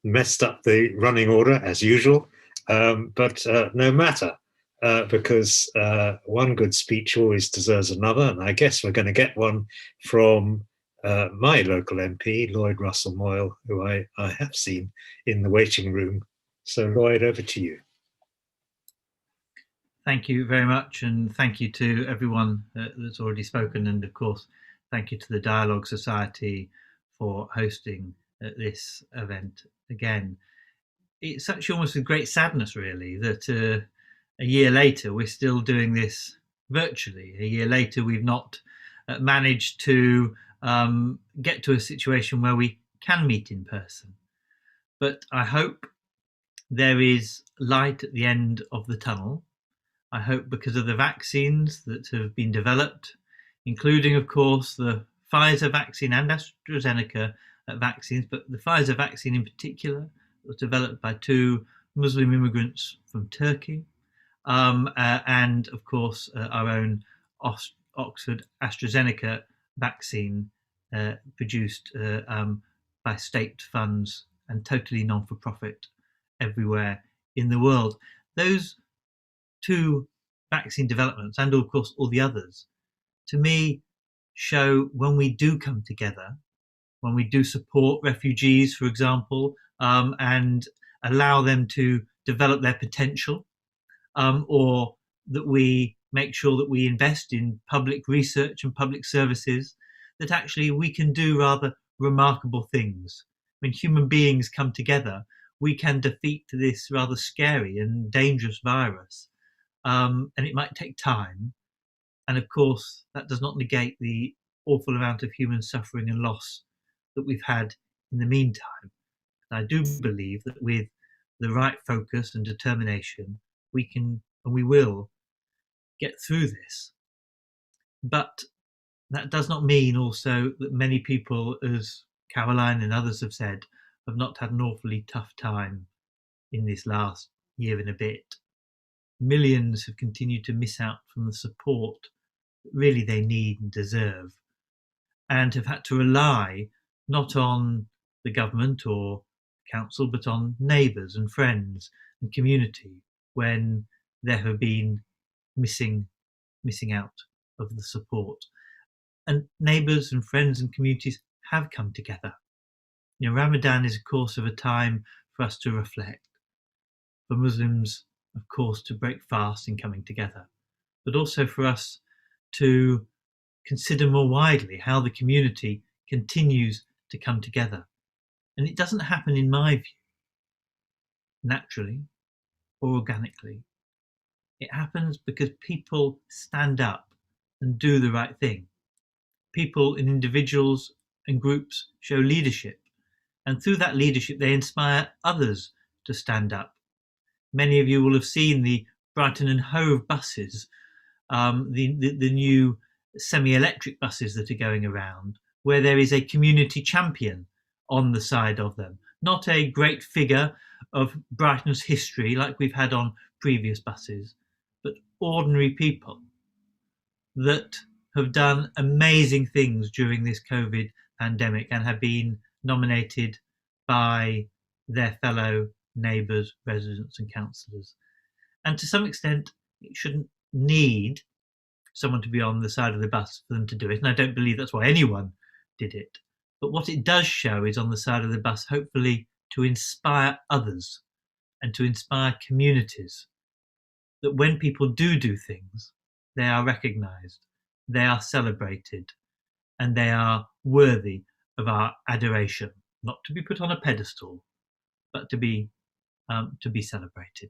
messed up the running order as usual, but no matter. Because one good speech always deserves another, and I guess we're going to get one from my local MP, Lloyd Russell Moyle, who I have seen in the waiting room. So Lloyd, over to you. Thank you very much, and thank you to everyone that's already spoken, and of course thank you to the Dialogue Society for hosting this event again. It's actually almost with great sadness really that a year later, we're still doing this virtually. A year later, we've not managed to get to a situation where we can meet in person. But I hope there is light at the end of the tunnel. I hope because of the vaccines that have been developed, including, of course, the Pfizer vaccine and AstraZeneca vaccines, but the Pfizer vaccine in particular was developed by 2 Muslim immigrants from Turkey. And of course, our own Oxford AstraZeneca vaccine produced by state funds and totally non-for-profit everywhere in the world. Those 2 vaccine developments, and of course all the others, to me show when we do come together, when we do support refugees, for example, and allow them to develop their potential, or that we make sure that we invest in public research and public services, that actually we can do rather remarkable things. When human beings come together, we can defeat this rather scary and dangerous virus. And it might take time. And of course, that does not negate the awful amount of human suffering and loss that we've had in the meantime. And I do believe that with the right focus and determination, we can and we will get through this. But that does not mean also that many people, as Caroline and others have said, have not had an awfully tough time in this last year and a bit. Millions have continued to miss out from the support that really they need and deserve, and have had to rely not on the government or council, but on neighbours and friends and community when there have been missing out of the support. And neighbours and friends and communities have come together. You know, Ramadan is, of course, of a time for us to reflect, for Muslims, of course, to break fast in coming together, but also for us to consider more widely how the community continues to come together. And it doesn't happen, in my view, naturally or organically. It happens because people stand up and do the right thing. People and individuals and groups show leadership, and through that leadership they inspire others to stand up. Many of you will have seen the Brighton and Hove buses, the new semi-electric buses that are going around, where there is a community champion on the side of them. Not a great figure of Brighton's history like we've had on previous buses, but ordinary people that have done amazing things during this COVID pandemic and have been nominated by their fellow neighbours, residents and councillors. And to some extent, it shouldn't need someone to be on the side of the bus for them to do it. And I don't believe that's why anyone did it. But what it does show is on the side of the bus, hopefully, to inspire others and to inspire communities, that when people do things, they are recognised, they are celebrated, and they are worthy of our adoration, not to be put on a pedestal, but to be celebrated.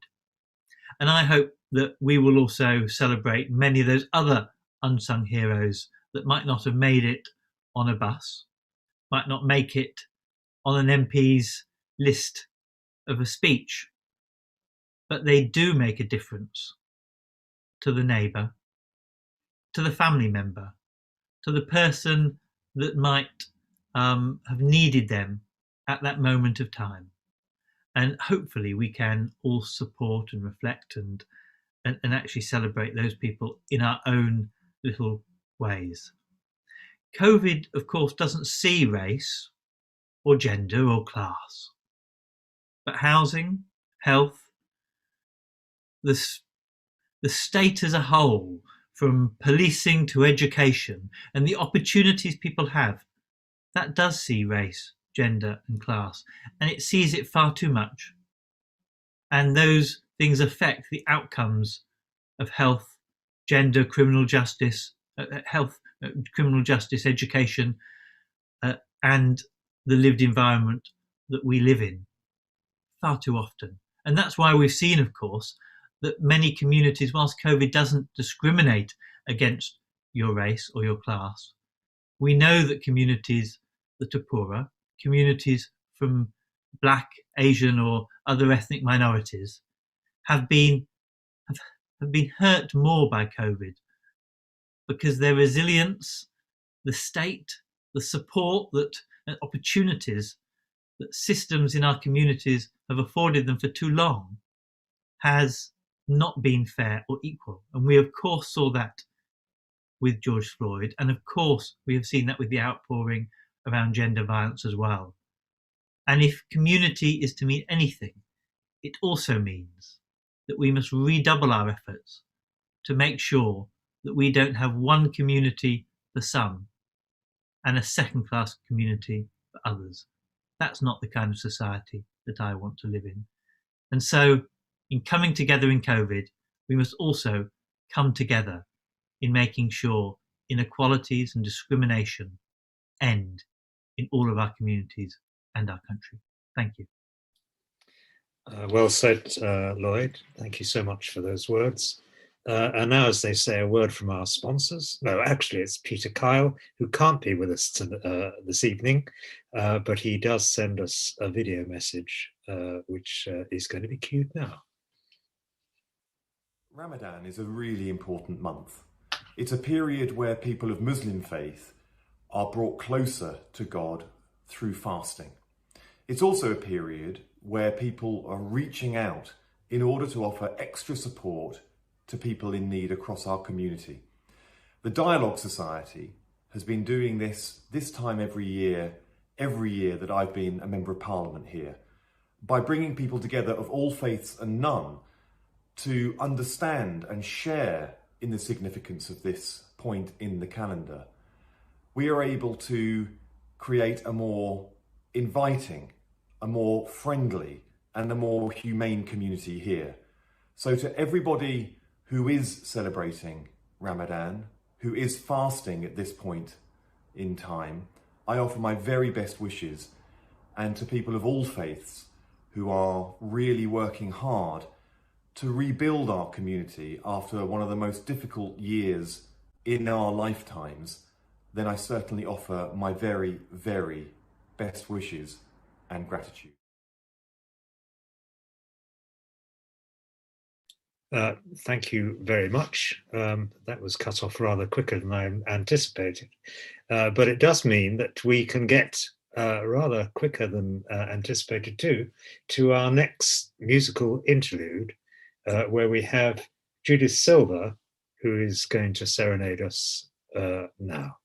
And I hope that we will also celebrate many of those other unsung heroes that might not have made it on a bus, might not make it on an MP's list of a speech, but they do make a difference to the neighbour, to the family member, to the person that might have needed them at that moment of time. And hopefully we can all support and reflect and actually celebrate those people in our own little ways. COVID, of course, doesn't see race or gender or class, but housing, health, the state as a whole, from policing to education, and the opportunities people have, that does see race, gender and class, and it sees it far too much. And those things affect the outcomes of health, gender, criminal justice, criminal justice, education, and the lived environment that we live in far too often. And that's why we've seen, of course, that many communities, whilst COVID doesn't discriminate against your race or your class, we know that communities that are poorer, communities from Black, Asian or other ethnic minorities have been hurt more by COVID because their resilience, the state, the support and opportunities that systems in our communities have afforded them for too long has not been fair or equal. And we of course saw that with George Floyd, and of course we have seen that with the outpouring around gender violence as well. And if community is to mean anything, it also means that we must redouble our efforts to make sure that we don't have one community for some and a second-class community for others. That's not the kind of society that I want to live in. And so, in coming together in COVID, we must also come together in making sure inequalities and discrimination end in all of our communities and our country. Thank you. Well said, Lloyd. Thank you so much for those words. And now, as they say, a word from our sponsors. No, actually, it's Peter Kyle, who can't be with us this evening, but he does send us a video message, which is going to be cued now. Ramadan is a really important month. It's a period where people of Muslim faith are brought closer to God through fasting. It's also a period where people are reaching out in order to offer extra support to people in need across our community. The Dialogue Society has been doing this time every year that I've been a Member of Parliament here, by bringing people together of all faiths and none to understand and share in the significance of this point in the calendar. We are able to create a more inviting, a more friendly and a more humane community here. So to everybody who is celebrating Ramadan, who is fasting at this point in time, I offer my very best wishes, and to people of all faiths who are really working hard to rebuild our community after one of the most difficult years in our lifetimes, then I certainly offer my very, very best wishes and gratitude. Thank you very much. That was cut off rather quicker than I anticipated, but it does mean that we can get rather quicker than anticipated too to our next musical interlude, where we have Judith Silver, who is going to serenade us now.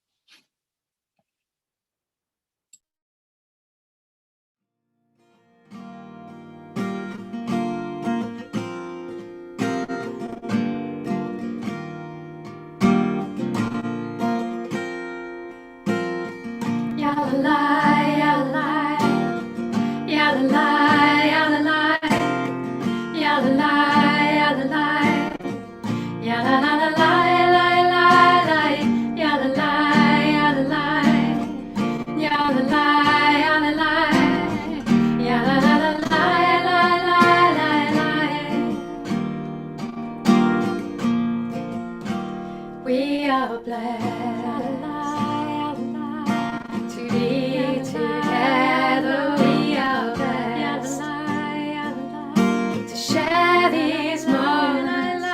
We are blessed to be together. We are blessed to share these moments.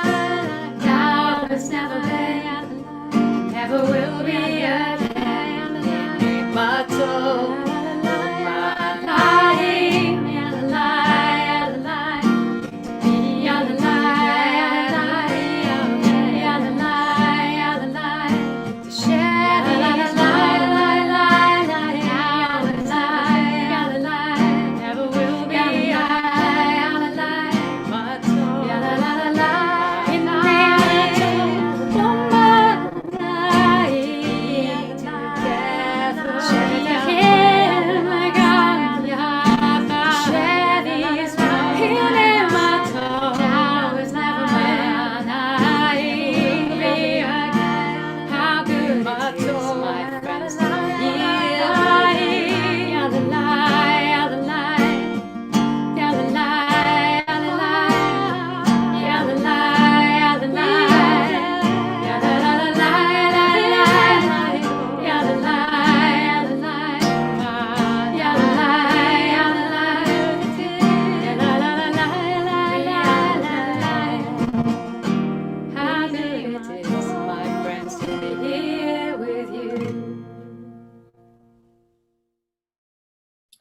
Doubtless never been, never will be again. But oh,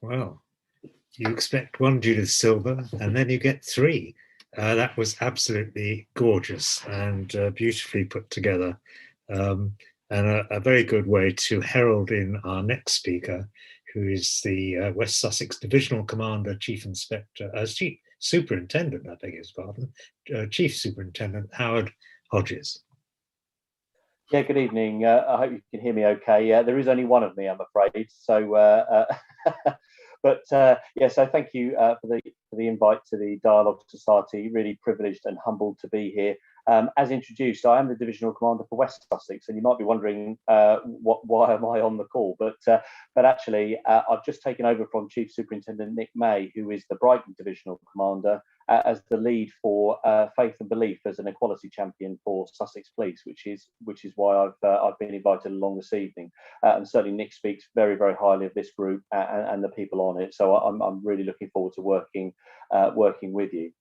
Well, you expect one Judith Silver and then you get three. That was absolutely gorgeous and beautifully put together, and a very good way to herald in our next speaker, who is the West Sussex Divisional Commander, Chief Superintendent, I beg his pardon, Chief Superintendent Howard Hodges. Yeah, good evening. I hope you can hear me okay. There is only one of me, I'm afraid. So, but yeah, so thank you for the invite to the Dialogue Society. Really privileged and humbled to be here. As introduced, I am the Divisional Commander for West Sussex, and you might be wondering why am I on the call? But actually, I've just taken over from Chief Superintendent Nick May, who is the Brighton Divisional Commander, as the lead for faith and belief as an equality champion for Sussex Police, which is why I've been invited along this evening. And certainly Nick speaks very, very highly of this group and the people on it. So I'm really looking forward to working with you.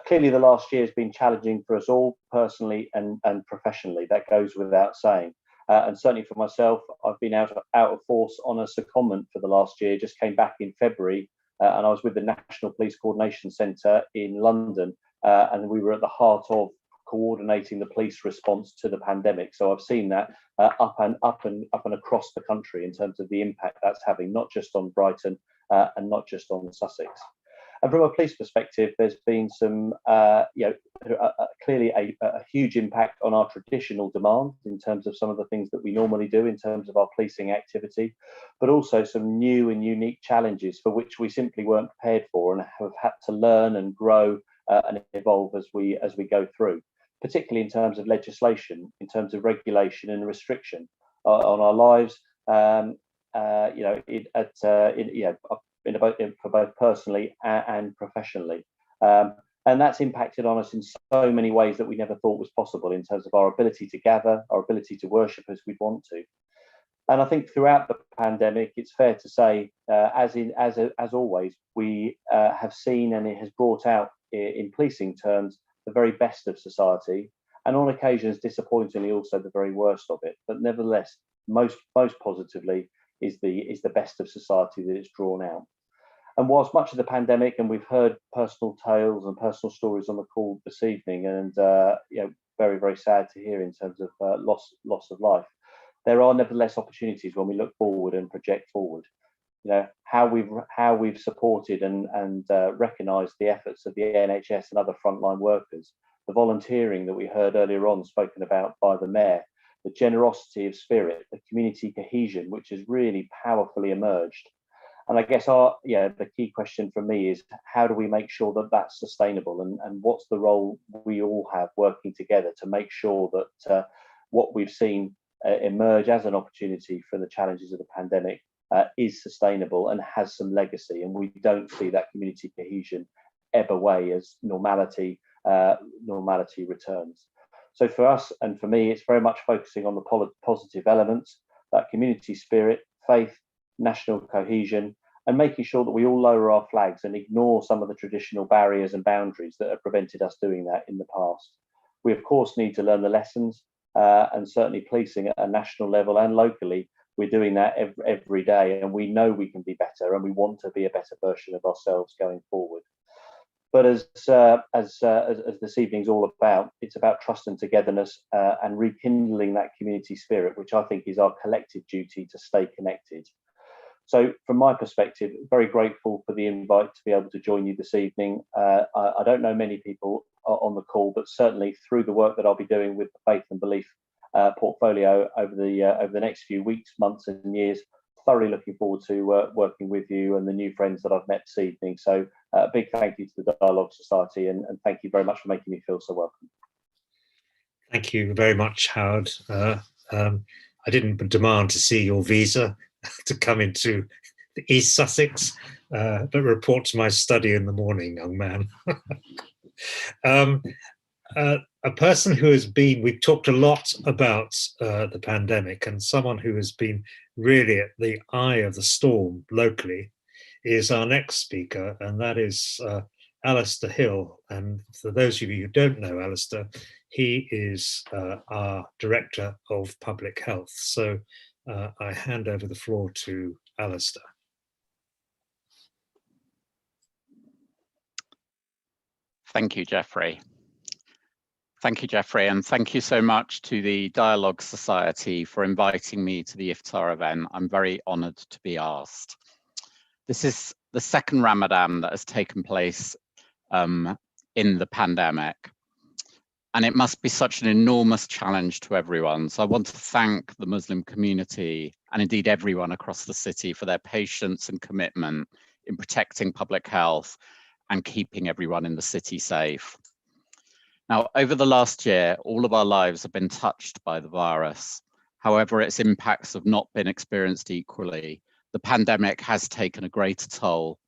Clearly, the last year has been challenging for us all, personally and professionally. That goes without saying. And certainly for myself, I've been out of force on a secondment for the last year. Just came back in February, and I was with the National Police Coordination Centre in London, and we were at the heart of coordinating the police response to the pandemic. So I've seen that up and across the country in terms of the impact that's having, not just on Brighton and not just on Sussex. And from a police perspective, there's been some, clearly a huge impact on our traditional demand in terms of some of the things that we normally do in terms of our policing activity, but also some new and unique challenges for which we simply weren't prepared for and have had to learn and grow and evolve as we go through, particularly in terms of legislation, in terms of regulation and restriction on our lives. For both personally and professionally. And that's impacted on us in so many ways that we never thought was possible in terms of our ability to gather, our ability to worship as we'd want to. And I think throughout the pandemic, it's fair to say, as always, we have seen, and it has brought out in policing terms, the very best of society, and on occasions, disappointingly, also the very worst of it. But nevertheless, most positively, is the best of society that it's drawn out. And whilst much of the pandemic, and we've heard personal tales and personal stories on the call this evening, and very, very sad to hear in terms of loss of life, there are nevertheless opportunities when we look forward and project forward. How we've supported and recognised the efforts of the NHS and other frontline workers, the volunteering that we heard earlier on spoken about by the Mayor, the generosity of spirit, the community cohesion, which has really powerfully emerged. And I guess the key question for me is, how do we make sure that that's sustainable, and what's the role we all have working together to make sure that what we've seen emerge as an opportunity for the challenges of the pandemic is sustainable and has some legacy, and we don't see that community cohesion ebb away as normality returns. So for us and for me, it's very much focusing on the positive elements, that community spirit, faith, national cohesion, and making sure that we all lower our flags and ignore some of the traditional barriers and boundaries that have prevented us doing that in the past. We, of course, need to learn the lessons, and certainly policing at a national level and locally, we're doing that every day, and we know we can be better, and we want to be a better version of ourselves going forward. But as this evening's all about, it's about trust and togetherness and rekindling that community spirit, which I think is our collective duty to stay connected. So from my perspective, very grateful for the invite to be able to join you this evening. I don't know many people on the call, but certainly through the work that I'll be doing with the Faith and Belief portfolio over the next few weeks, months and years, thoroughly looking forward to working with you and the new friends that I've met this evening. So a big thank you to the Dialogue Society, and thank you very much for making me feel so welcome. Thank you very much, Howard. I didn't demand to see your visa to come into the East Sussex, but report to my study in the morning, young man. A person who has been, we've talked a lot about the pandemic, and someone who has been really at the eye of the storm locally is our next speaker, and that is Alistair Hill. And for those of you who don't know Alistair, he is our Director of Public Health. So I hand over the floor to Alistair. Thank you, Geoffrey. Thank you, Geoffrey, and thank you so much to the Dialogue Society for inviting me to the Iftar event. I'm very honoured to be asked. This is the second Ramadan that has taken place in the pandemic, and it must be such an enormous challenge to everyone. So I want to thank the Muslim community and indeed everyone across the city for their patience and commitment in protecting public health and keeping everyone in the city safe. Now, over the last year, all of our lives have been touched by the virus. However, its impacts have not been experienced equally. The pandemic has taken a greater toll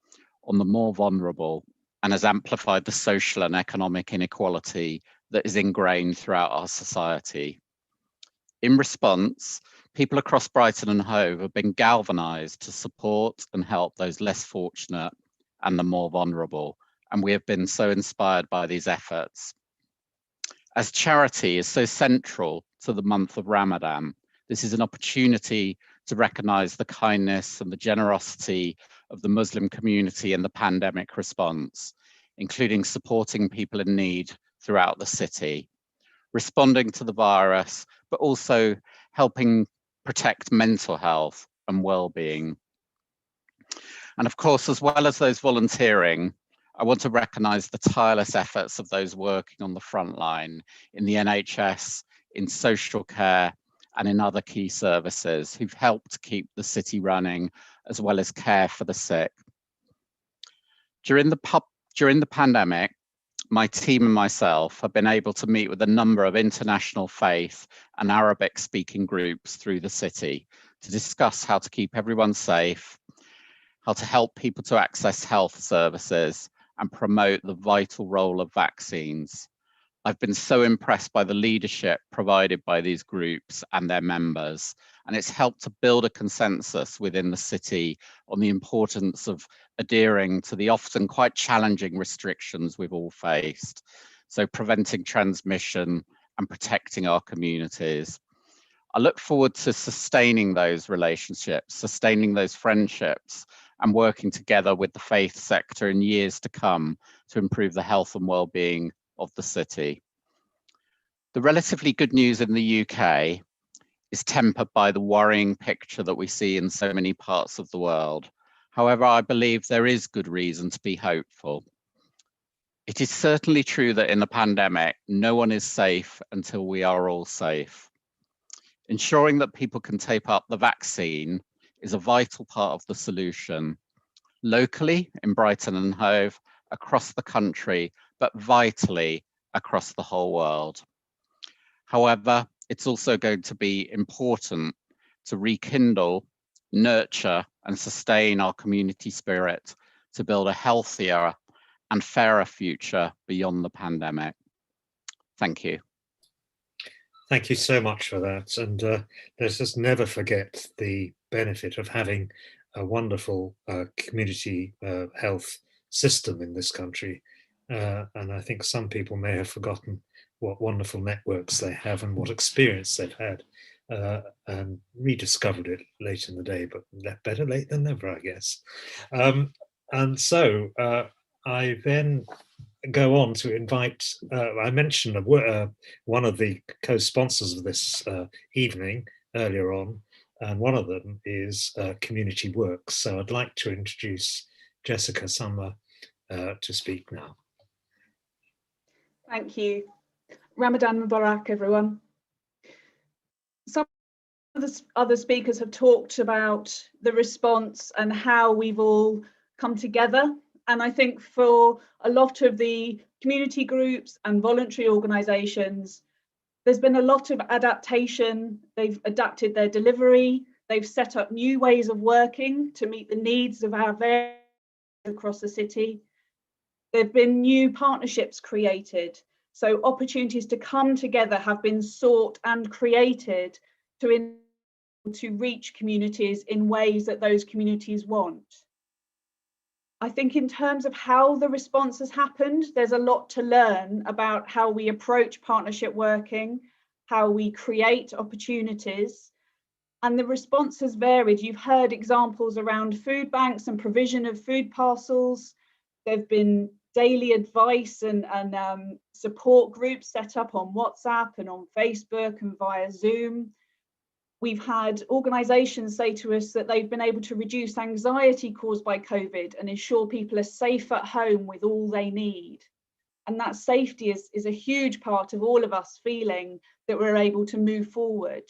on the more vulnerable and has amplified the social and economic inequality that is ingrained throughout our society. In response, people across Brighton and Hove have been galvanised to support and help those less fortunate and the more vulnerable, and we have been so inspired by these efforts. As charity is so central to the month of Ramadan, this is an opportunity to recognise the kindness and the generosity of the Muslim community in the pandemic response, including supporting people in need throughout the city, responding to the virus, but also helping protect mental health and well-being. And of course, as well as those volunteering, I want to recognise the tireless efforts of those working on the front line in the NHS, in social care, and in other key services who've helped keep the city running, as well as care for the sick. During the pandemic, my team and myself have been able to meet with a number of international faith and Arabic speaking groups through the city to discuss how to keep everyone safe, how to help people to access health services and promote the vital role of vaccines. I've been so impressed by the leadership provided by these groups and their members, and it's helped to build a consensus within the city on the importance of adhering to the often quite challenging restrictions we've all faced. So preventing transmission and protecting our communities. I look forward to sustaining those relationships, sustaining those friendships, and working together with the faith sector in years to come to improve the health and well-being of the city. The relatively good news in the UK is tempered by the worrying picture that we see in so many parts of the world. However, I believe there is good reason to be hopeful. It is certainly true that in a pandemic, no one is safe until we are all safe. Ensuring that people can take up the vaccine is a vital part of the solution, locally in Brighton and Hove, across the country, but vitally across the whole world. However, it's also going to be important to rekindle, nurture, and sustain our community spirit to build a healthier and fairer future beyond the pandemic. Thank you. Thank you so much for that. And let's just never forget the benefit of having a wonderful community health system in this country. And I think some people may have forgotten what wonderful networks they have and what experience they've had, and rediscovered it late in the day, but better late than never, I guess. And so I then go on to invite, I mentioned one of the co-sponsors of this evening earlier on, and one of them is Community Works. So I'd like to introduce Jessica Summer to speak now. Thank you. Ramadan Mubarak, everyone. Some of the other speakers have talked about the response and how we've all come together. And I think for a lot of the community groups and voluntary organisations, there's been a lot of adaptation. They've adapted their delivery. They've set up new ways of working to meet the needs of our various across the city. There have been new partnerships created. So opportunities to come together have been sought and created to reach communities in ways that those communities want. I think in terms of how the response has happened, there's a lot to learn about how we approach partnership working, how we create opportunities, and the response has varied. You've heard examples around food banks and provision of food parcels. There've been daily advice and support groups set up on WhatsApp and on Facebook and via Zoom. We've had organisations say to us that they've been able to reduce anxiety caused by COVID and ensure people are safe at home with all they need. And that safety is a huge part of all of us feeling that we're able to move forward.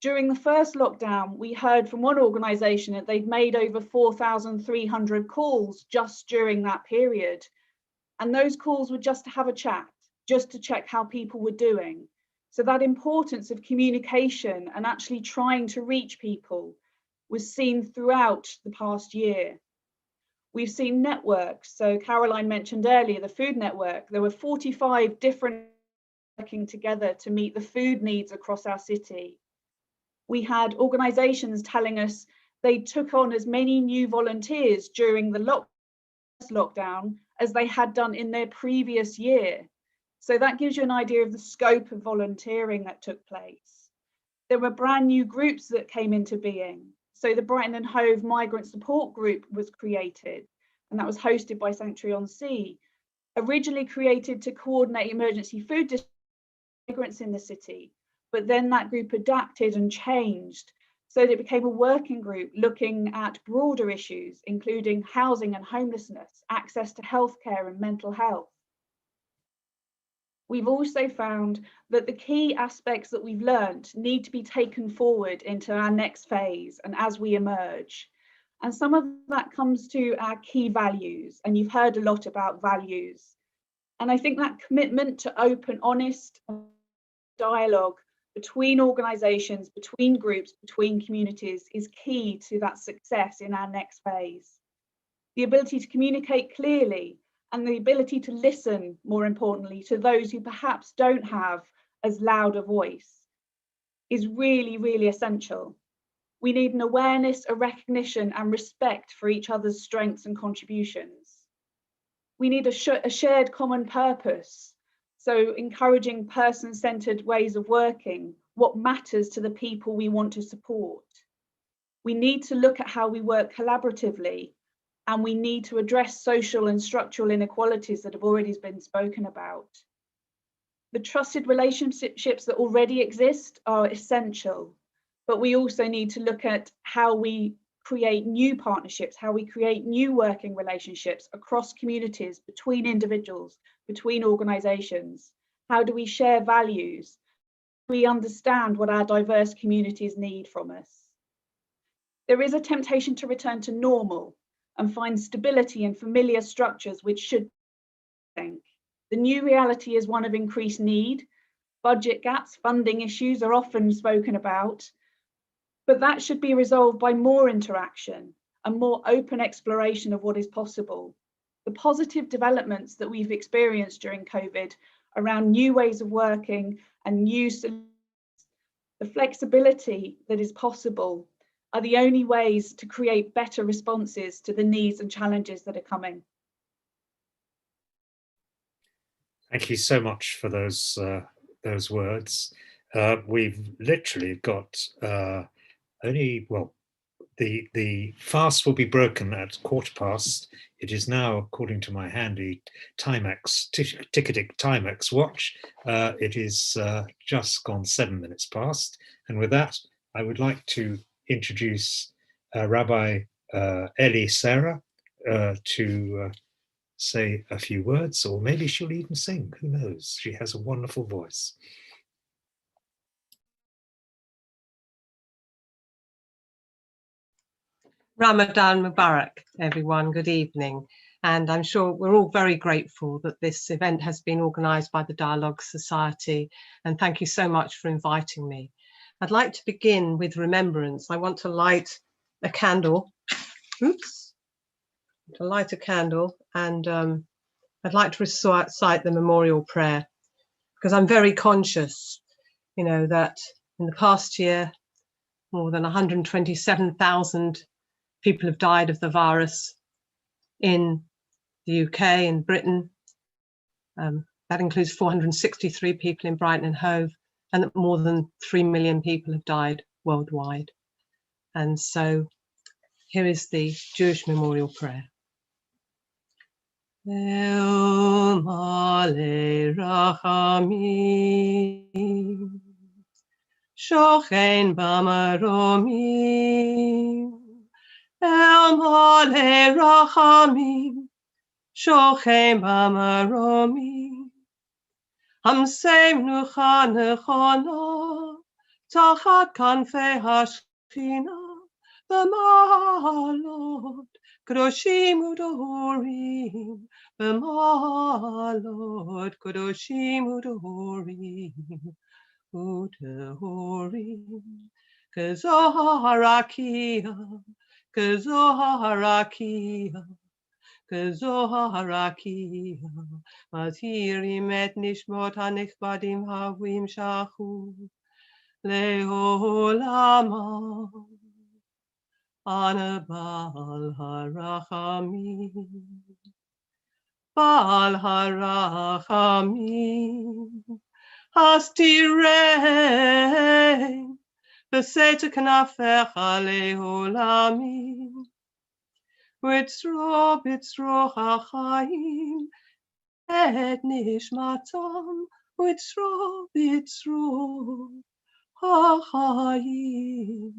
During the first lockdown, we heard from one organisation that they'd made over 4,300 calls just during that period. And those calls were just to have a chat, just to check how people were doing. So that importance of communication and actually trying to reach people was seen throughout the past year. We've seen networks. So Caroline mentioned earlier, the food network. There were 45 different working together to meet the food needs across our city. We had organisations telling us they took on as many new volunteers during the lockdown as they had done in their previous year. So that gives you an idea of the scope of volunteering that took place. There were brand new groups that came into being. So the Brighton and Hove Migrant Support Group was created, and that was hosted by Sanctuary-on-Sea, originally created to coordinate emergency food distribution migrants in the city. But then that group adapted and changed so that it became a working group looking at broader issues, including housing and homelessness, access to healthcare and mental health. We've also found that the key aspects that we've learned need to be taken forward into our next phase and as we emerge. And some of that comes to our key values, and you've heard a lot about values. And I think that commitment to open, honest dialogue between organisations, between groups, between communities is key to that success in our next phase. The ability to communicate clearly and the ability to listen, more importantly, to those who perhaps don't have as loud a voice is really, really essential. We need an awareness, a recognition and respect for each other's strengths and contributions. We need a shared common purpose. So encouraging person-centered ways of working, what matters to the people we want to support. We need to look at how we work collaboratively, and we need to address social and structural inequalities that have already been spoken about. The trusted relationships that already exist are essential, but we also need to look at how we create new partnerships, how we create new working relationships across communities, between individuals, between organisations. How do we share values? We understand what our diverse communities need from us. There is a temptation to return to normal and find stability in familiar structures, which should think. The new reality is one of increased need. Budget gaps, funding issues are often spoken about, but that should be resolved by more interaction and more open exploration of what is possible. The positive developments that we've experienced during COVID around new ways of working and new solutions, the flexibility that is possible are the only ways to create better responses to the needs and challenges that are coming. Thank you so much for those words. We've literally got the fast will be broken at 15:15. It is now, according to my handy ticketing Timex watch, it is just gone 7 minutes past. And with that, I would like to introduce Rabbi Eli Sarah to say a few words, or maybe she'll even sing, who knows? She has a wonderful voice. Ramadan Mubarak, everyone. Good evening. And I'm sure we're all very grateful that this event has been organised by the Dialogue Society. And thank you so much for inviting me. I'd like to begin with remembrance. I want to light a candle. Oops. To light a candle, and I'd like to recite the memorial prayer, because I'm very conscious, that in the past year, more than 127,000 people have died of the virus in the UK and Britain. That includes 463 people in Brighton and Hove, and that more than 3 million people have died worldwide. And so here is the Jewish memorial prayer. El male rachamim, shochen b'maromim. El male rachamim, shochen b'maromim. Hamsei mnucha nechona, tachat kanfei hashchina, b'malot Kadoshim u'dohorim, b'malot kadoshim u'dohorim, Kazohar rakia, Kazohar rakia, Matirim et nishmot hanichbadim havim shachu, le'olamah. Ana Baal Harachamim, Baal Harachamim, Hastirei, B'seter knafecha le'olamim, B'tzro hachayim, et nishmatam, B'tzro hachayim,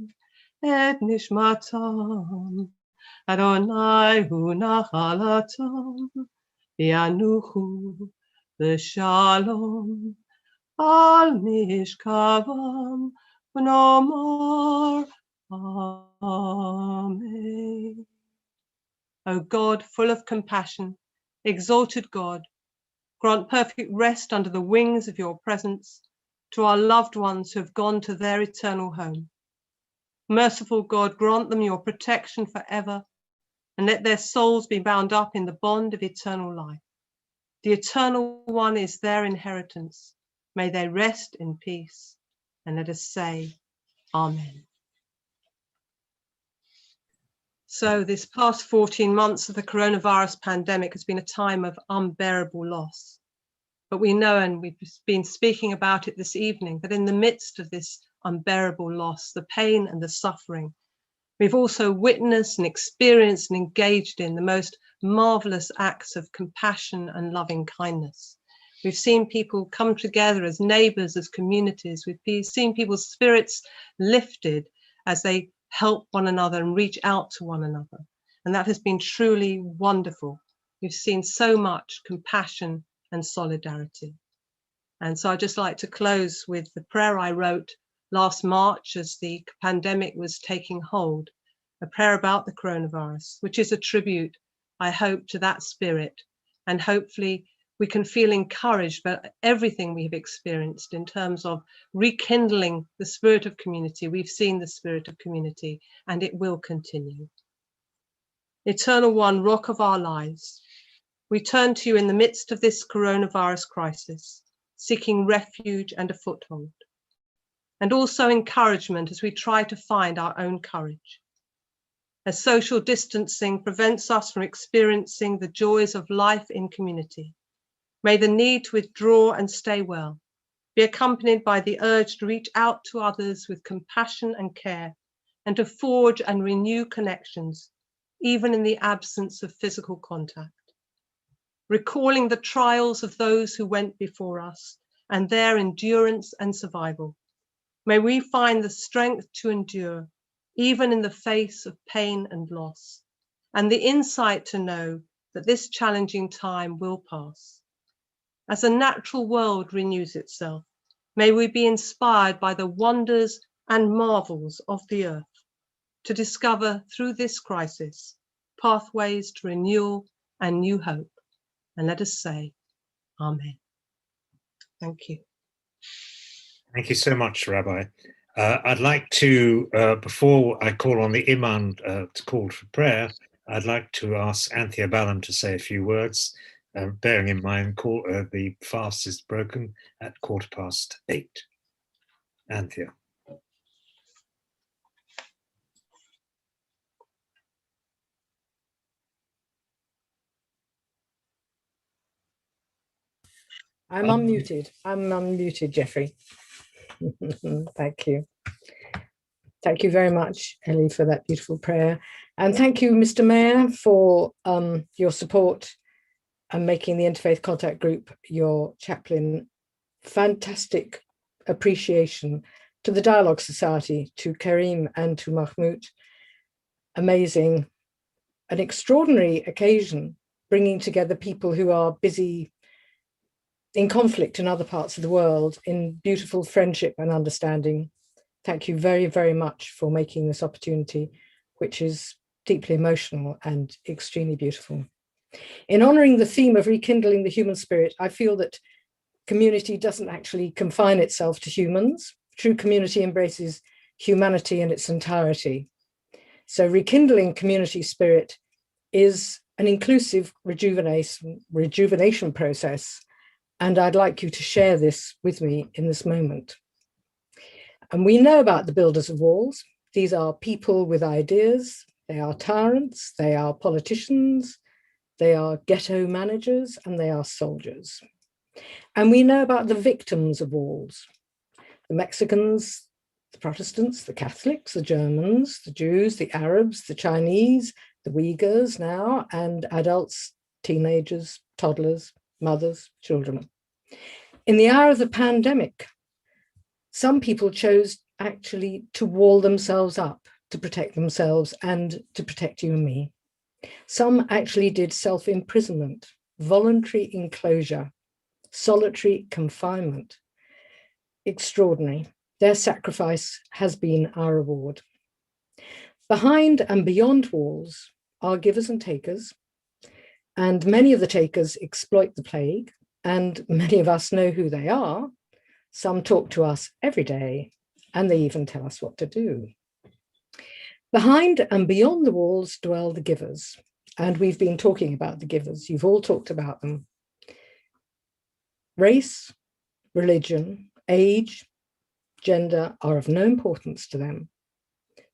et nishmatam. Adonai hu nachalatam, yanuchu l'shalom, al mishkavam v'nomar amen. O God, full of compassion, exalted God, grant perfect rest under the wings of your presence to our loved ones who have gone to their eternal home. Merciful God, grant them your protection forever, and let their souls be bound up in the bond of eternal life. The Eternal One is their inheritance. May they rest in peace. And let us say, Amen. So this past 14 months of the coronavirus pandemic has been a time of unbearable loss. But we know, and we've been speaking about it this evening, that in the midst of this unbearable loss, the pain and the suffering, we've also witnessed and experienced and engaged in the most marvelous acts of compassion and loving kindness. We've seen people come together as neighbors, as communities. We've seen people's spirits lifted as they help one another and reach out to one another. And that has been truly wonderful. We've seen so much compassion and solidarity. And so I'd just like to close with the prayer I wrote last March as the pandemic was taking hold, a prayer about the coronavirus, which is a tribute, I hope, to that spirit. And hopefully we can feel encouraged by everything we have experienced in terms of rekindling the spirit of community. We've seen the spirit of community, and it will continue. Eternal One, rock of our lives, we turn to you in the midst of this coronavirus crisis, seeking refuge and a foothold, and also encouragement as we try to find our own courage. As social distancing prevents us from experiencing the joys of life in community, may the need to withdraw and stay well be accompanied by the urge to reach out to others with compassion and care, and to forge and renew connections, even in the absence of physical contact. Recalling the trials of those who went before us and their endurance and survival, may we find the strength to endure, even in the face of pain and loss, and the insight to know that this challenging time will pass. As the natural world renews itself, may we be inspired by the wonders and marvels of the earth to discover through this crisis pathways to renewal and new hope. And let us say, Amen. Thank you. Thank you so much, Rabbi. I'd like to, before I call on the Imam to call for prayer, I'd like to ask Anthea Ballum to say a few words, bearing in mind the fast is broken at 8:15. Anthea. I'm unmuted. I'm unmuted, Jeffrey. Thank you. Thank you very much, Ellie, for that beautiful prayer. And thank you, Mr. Mayor, for your support and making the Interfaith Contact Group your chaplain. Fantastic appreciation to the Dialogue Society, to Karim and to Mahmoud. Amazing, an extraordinary occasion, bringing together people who are busy in conflict in other parts of the world, in beautiful friendship and understanding. Thank you very, very much for making this opportunity, which is deeply emotional and extremely beautiful. In honouring the theme of rekindling the human spirit, I feel that community doesn't actually confine itself to humans. True community embraces humanity in its entirety. So rekindling community spirit is an inclusive rejuvenation process. And I'd like you to share this with me in this moment. And we know about the builders of walls. These are people with ideas. They are tyrants, they are politicians, they are ghetto managers, and they are soldiers. And we know about the victims of walls. The Mexicans, the Protestants, the Catholics, the Germans, the Jews, the Arabs, the Chinese, the Uyghurs now, and adults, teenagers, toddlers, mothers, children. In the hour of the pandemic, some people chose actually to wall themselves up, to protect themselves and to protect you and me. Some actually did self-imprisonment, voluntary enclosure, solitary confinement. Extraordinary. Their sacrifice has been our reward. Behind and beyond walls are givers and takers, and many of the takers exploit the plague, and many of us know who they are. Some talk to us every day, and they even tell us what to do. Behind and beyond the walls dwell the givers, and we've been talking about the givers. You've all talked about them. Race, religion, age, gender are of no importance to them.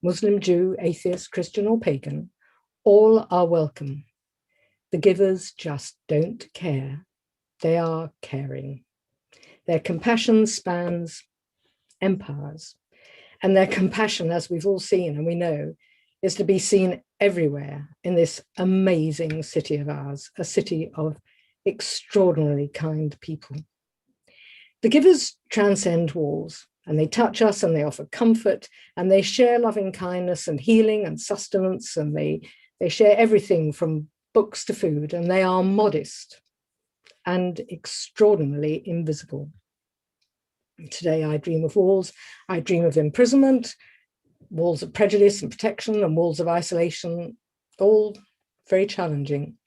Muslim, Jew, atheist, Christian or pagan, all are welcome. The givers just don't care. They are caring. Their compassion spans empires, and their compassion, as we've all seen and we know, is to be seen everywhere in this amazing city of ours, a city of extraordinarily kind people. The givers transcend walls, and they touch us and they offer comfort, and they share loving kindness and healing and sustenance, and they share everything from books to food, and they are modest and extraordinarily invisible. Today I dream of walls, I dream of imprisonment, walls of prejudice and protection, and walls of isolation, all very challenging.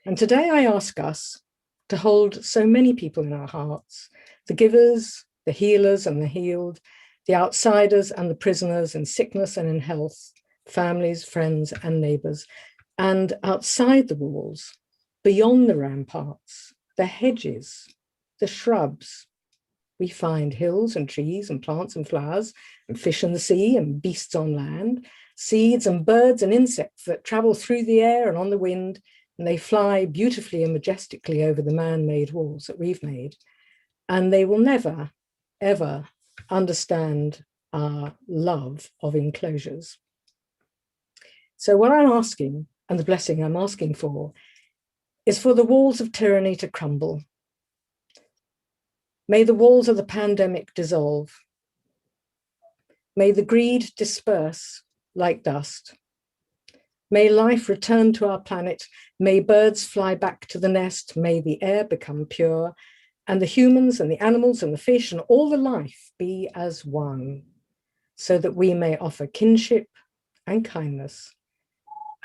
And today I ask us to hold so many people in our hearts, the givers, the healers and the healed, the outsiders and the prisoners in sickness and in health, families, friends and neighbours, and outside the walls, beyond the ramparts, the hedges, the shrubs. We find hills and trees and plants and flowers and fish in the sea and beasts on land, seeds and birds and insects that travel through the air and on the wind, and they fly beautifully and majestically over the man-made walls that we've made. And they will never, ever understand our love of enclosures. So what I'm asking, and the blessing I'm asking for, is for the walls of tyranny to crumble. May the walls of the pandemic dissolve. May the greed disperse like dust. May life return to our planet. May birds fly back to the nest. May the air become pure, and the humans and the animals and the fish and all the life be as one, so that we may offer kinship and kindness,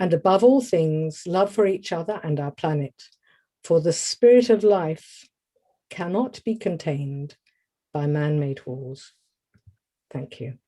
and above all things, love for each other and our planet, for the spirit of life cannot be contained by man-made walls. Thank you.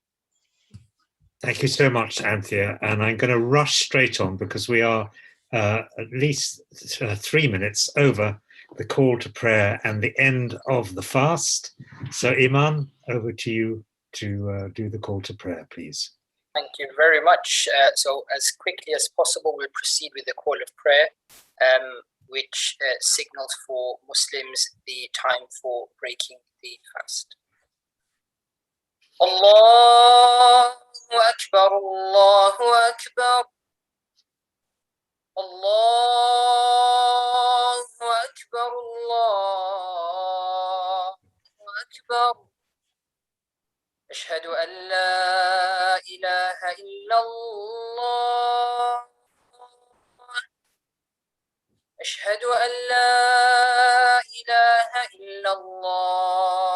Thank you so much, Anthea. And I'm going to rush straight on because we are at least 3 minutes over the call to prayer and the end of the fast. So Iman, over to you to do the call to prayer, please. Thank you very much. So as quickly as possible, we'll proceed with the call of prayer, which signals for Muslims the time for breaking the fast. Allahu Akbar, Allahu Akbar, Allahu Akbar, Allahu Akbar. أشهد أن لا إله إلا الله أشهد أن لا إله إلا الله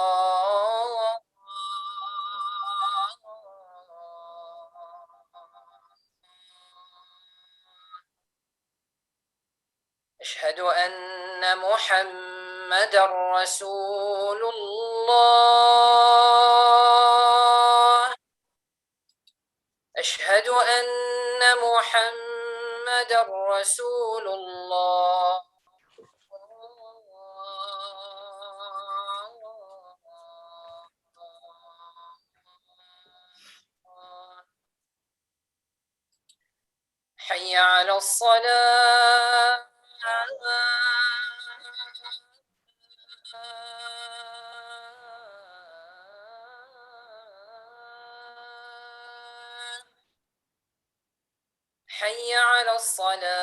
أشهد أن محمدًا رسول الله أشهد أن محمدًا رسول الله حي على الصلاة حي على الصلاة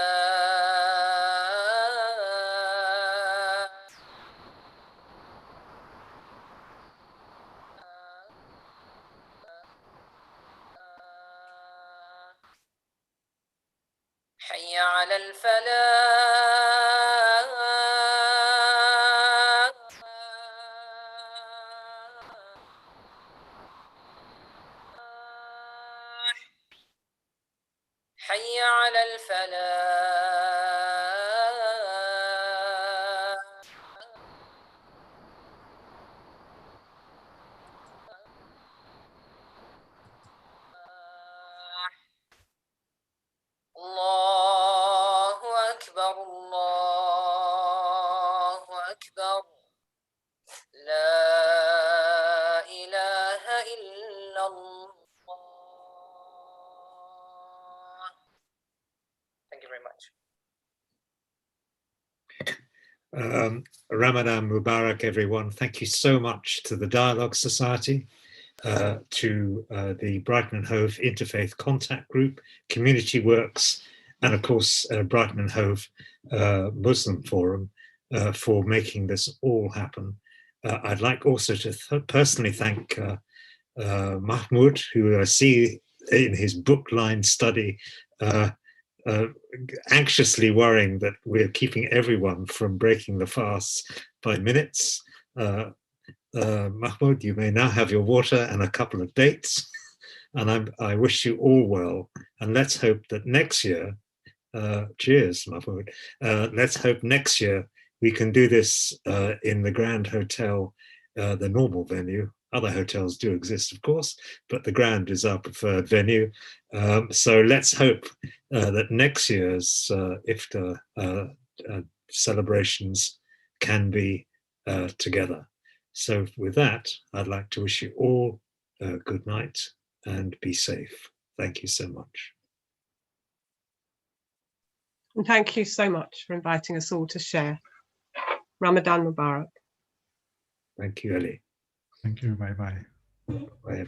على الفلاح حي على الفلاح الله أكبر الله أكبر لا إله إلا الله. Thank you very much. Ramadan Mubarak, everyone. Thank you so much to the Dialogue Society, to the Brighton and Hove Interfaith Contact Group, Community Works, and of course, Brighton and Hove Muslim Forum for making this all happen. I'd like also to personally thank Mahmoud, who I see in his book-lined study, anxiously worrying that we're keeping everyone from breaking the fast by minutes. Mahmoud, you may now have your water and a couple of dates, and I wish you all well. And let's hope that next year, cheers, Mahmoud. Let's hope next year we can do this in the Grand Hotel, the normal venue. Other hotels do exist, of course, but the Grand is our preferred venue. So let's hope that next year's iftar celebrations can be together. So with that, I'd like to wish you all a good night and be safe. Thank you so much. And thank you so much for inviting us all to share. Ramadan Mubarak. Thank you, Ali. Thank you. Bye-bye. Bye.